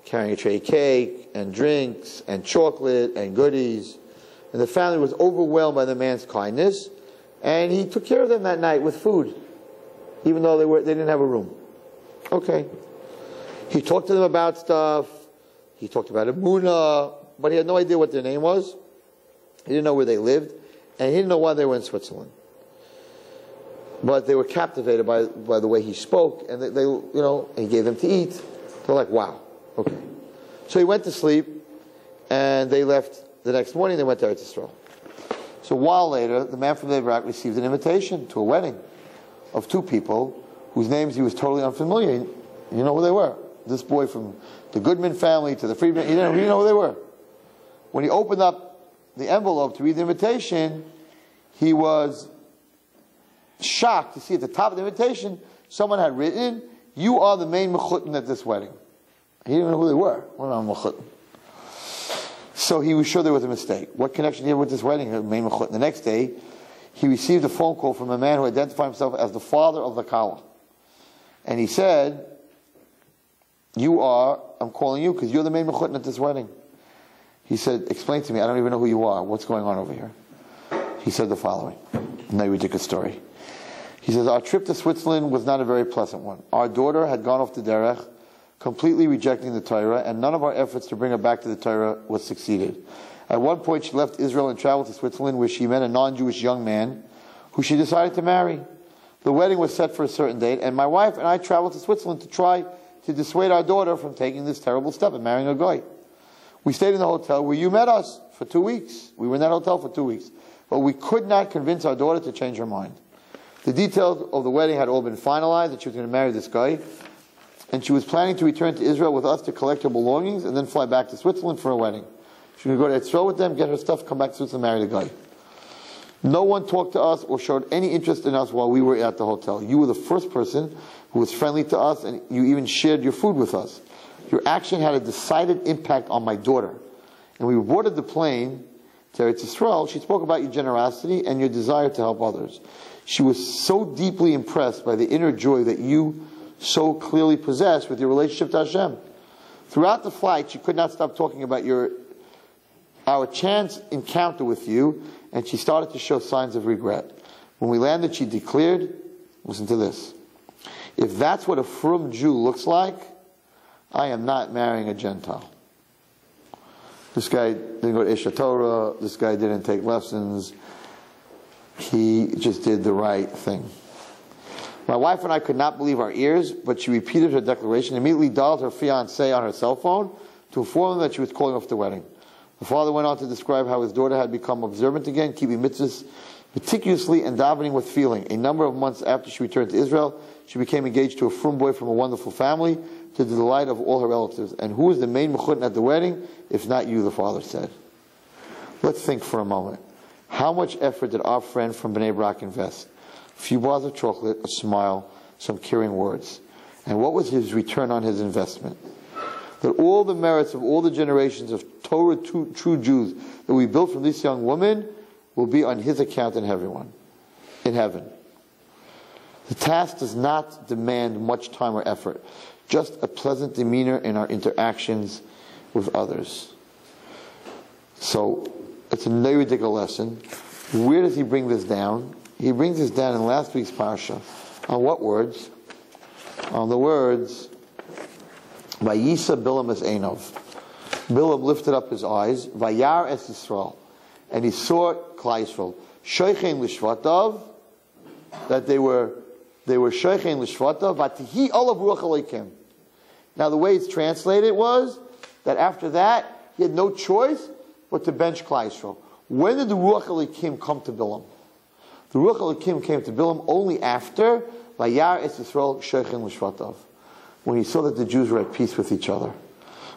carrying a tray of cake and drinks and chocolate and goodies. And the family was overwhelmed by the man's kindness, and he took care of them that night with food, even though they didn't have a room. Okay. He talked to them about stuff. He talked about Emunah, but he had no idea what their name was. He didn't know where they lived, and he didn't know why they were in Switzerland. But they were captivated by the way he spoke, and they he gave them to eat. They're like, wow, okay. So he went to sleep, and they left the next morning. They went to Eretz Yisrael. So a while later, the man from Iraq received an invitation to a wedding of two people whose names he was totally unfamiliar. You know who they were. This boy from the Goodman family to the Friedman, he didn't know who they were. When he opened up the envelope to read the invitation, he was shocked to see at the top of the invitation, someone had written, "You are the main mechutin at this wedding." He didn't know who they were. What am I mechutin? So he was sure there was a mistake. What connection did he have with this wedding? The main mechutin. The next day, he received a phone call from a man who identified himself as the father of the Kala. And he said, I'm calling you because you're the main mechutin at this wedding. He said, explain to me, I don't even know who you are. What's going on over here? He said the following. Now you ridiculous story. He says, our trip to Switzerland was not a very pleasant one. Our daughter had gone off the derech, completely rejecting the Torah, and none of our efforts to bring her back to the Torah was succeeded. At one point, she left Israel and traveled to Switzerland, where she met a non-Jewish young man who she decided to marry. The wedding was set for a certain date, and my wife and I traveled to Switzerland to try to dissuade our daughter from taking this terrible step of marrying a guy. We stayed in the hotel where you met us for 2 weeks. We were in that hotel for 2 weeks. But we could not convince our daughter to change her mind. The details of the wedding had all been finalized, that she was going to marry this guy, and she was planning to return to Israel with us to collect her belongings and then fly back to Switzerland for a wedding. She was going to go to Israel with them, get her stuff, come back to Switzerland, marry the guy. No one talked to us or showed any interest in us while we were at the hotel. You were the first person who was friendly to us, and you even shared your food with us. Your action had a decided impact on my daughter. And we boarded the plane to Eretz Yisrael. She spoke about your generosity and your desire to help others. She was so deeply impressed by the inner joy that you so clearly possess with your relationship to Hashem. Throughout the flight, she could not stop talking about our chance encounter with you, and she started to show signs of regret. When we landed, she declared, listen to this, if that's what a frum Jew looks like, I am not marrying a Gentile. This guy didn't go to Isha Torah, this guy didn't take lessons, he just did the right thing. My wife and I could not believe our ears, but she repeated her declaration, immediately dialed her fiancé on her cell phone to inform him that she was calling off the wedding. The father went on to describe how his daughter had become observant again, keeping mitzvahs meticulously and davening with feeling. A number of months after she returned to Israel, she became engaged to a frum boy from a wonderful family, to the delight of all her relatives. And who was the main mechutin at the wedding, if not you, the father said. Let's think for a moment. How much effort did our friend from Bnei Brak invest? A few bars of chocolate, a smile, some caring words. And what was his return on his investment? That all the merits of all the generations of Torah true Jews that we built from this young woman will be on his account in heaven. The task does not demand much time or effort, just a pleasant demeanor in our interactions with others. So, it's a very ridiculous lesson. Where does he bring this down? He brings this down in last week's Parasha. On what words? On the words, Vayisa Bilam es Einov. Bilam lifted up his eyes, Vayar es Yisrael, and he saw Klal Yisrael. Shoichein l'shvatav, that they were shoichein l'shvatav, vatihi olav ruach Elokim. Now the way it's translated was that after that he had no choice but to bench Klal Yisrael. When did the ruach Elokim come to Bilam? The ruach Elokim came to Bilam only after Vayar es Yisrael shoichein l'shvatav, when he saw that the Jews were at peace with each other.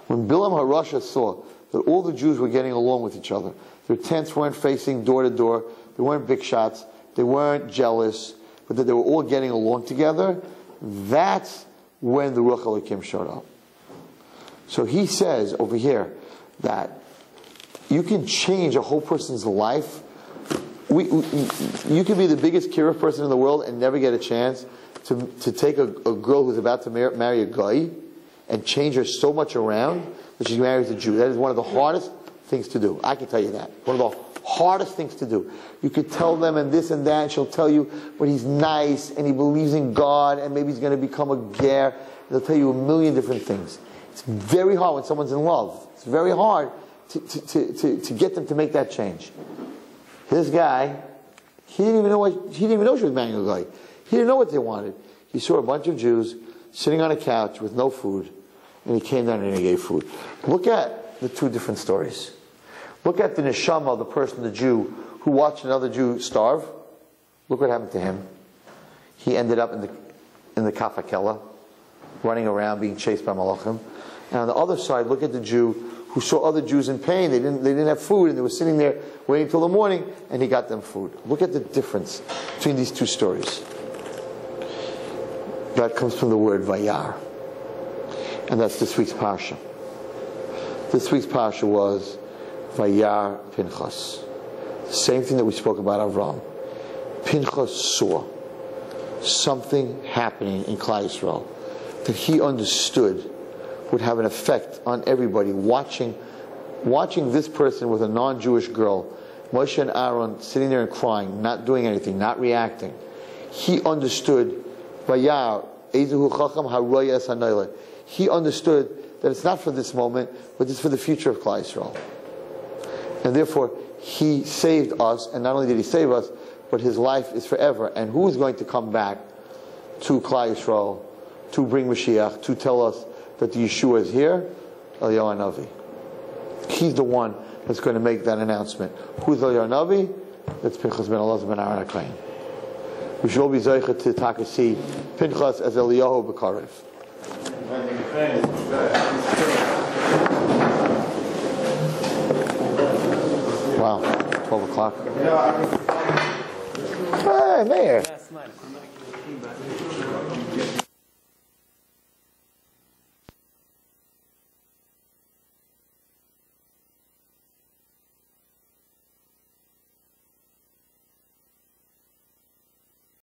When Bilam HaRasha saw that all the Jews were getting along with each other, their tents weren't facing door to door, they weren't big shots, they weren't jealous, but that they were all getting along together, that's when the Ruach Elokim showed up. So he says over here that you can change a whole person's life. You can be the biggest Kirov person in the world and never get a chance to take a girl who's about to marry a guy and change her so much around that she marries a Jew. That is one of the hardest things to do. I can tell you that. One of the hardest things to do. You could tell them and this and that, and she'll tell you, but he's nice and he believes in God and maybe he's going to become a ger. they'll tell you a million different things. It's very hard when someone's in love. It's very hard to get them to make that change. This guy, he didn't even know she was marrying a guy. He didn't know what they wanted. He saw a bunch of Jews sitting on a couch with no food, and he came down and he gave food. Look at the two different stories. Look at the neshama, the person, the Jew, who watched another Jew starve. Look what happened to him. He ended up in the kafakela, running around, being chased by malachim. And on the other side, look at the Jew who saw other Jews in pain. They didn't have food, and they were sitting there waiting till the morning, and he got them food. Look at the difference between these two stories. That comes from the word vayar. And that's this week's Parsha. This week's Parsha was Vayar Pinchas. The same thing that we spoke about Avram. Pinchas saw something happening in Klal Yisrael that he understood would have an effect on everybody. Watching this person with a non-Jewish girl, Moshe and Aaron sitting there and crying, not doing anything, not reacting. He understood Vayar Ezehu Chacham Haroya Sanoyle. He understood that it's not for this moment, but it's for the future of Klal Yisrael. And therefore, he saved us, and not only did he save us, but his life is forever. And who is going to come back to Klal Yisrael to bring Mashiach, to tell us that the Yeshua is here? Eliyahu Hanavi. He's the one that's going to make that announcement. Who's Eliyahu Hanavi? That's Pinchas ben Elazar ben Aaron HaKohen. We should all be zeicha to takasi Pinchas as Eliyahu B'Karev. Wow, 12 o'clock. Hey, Mayor.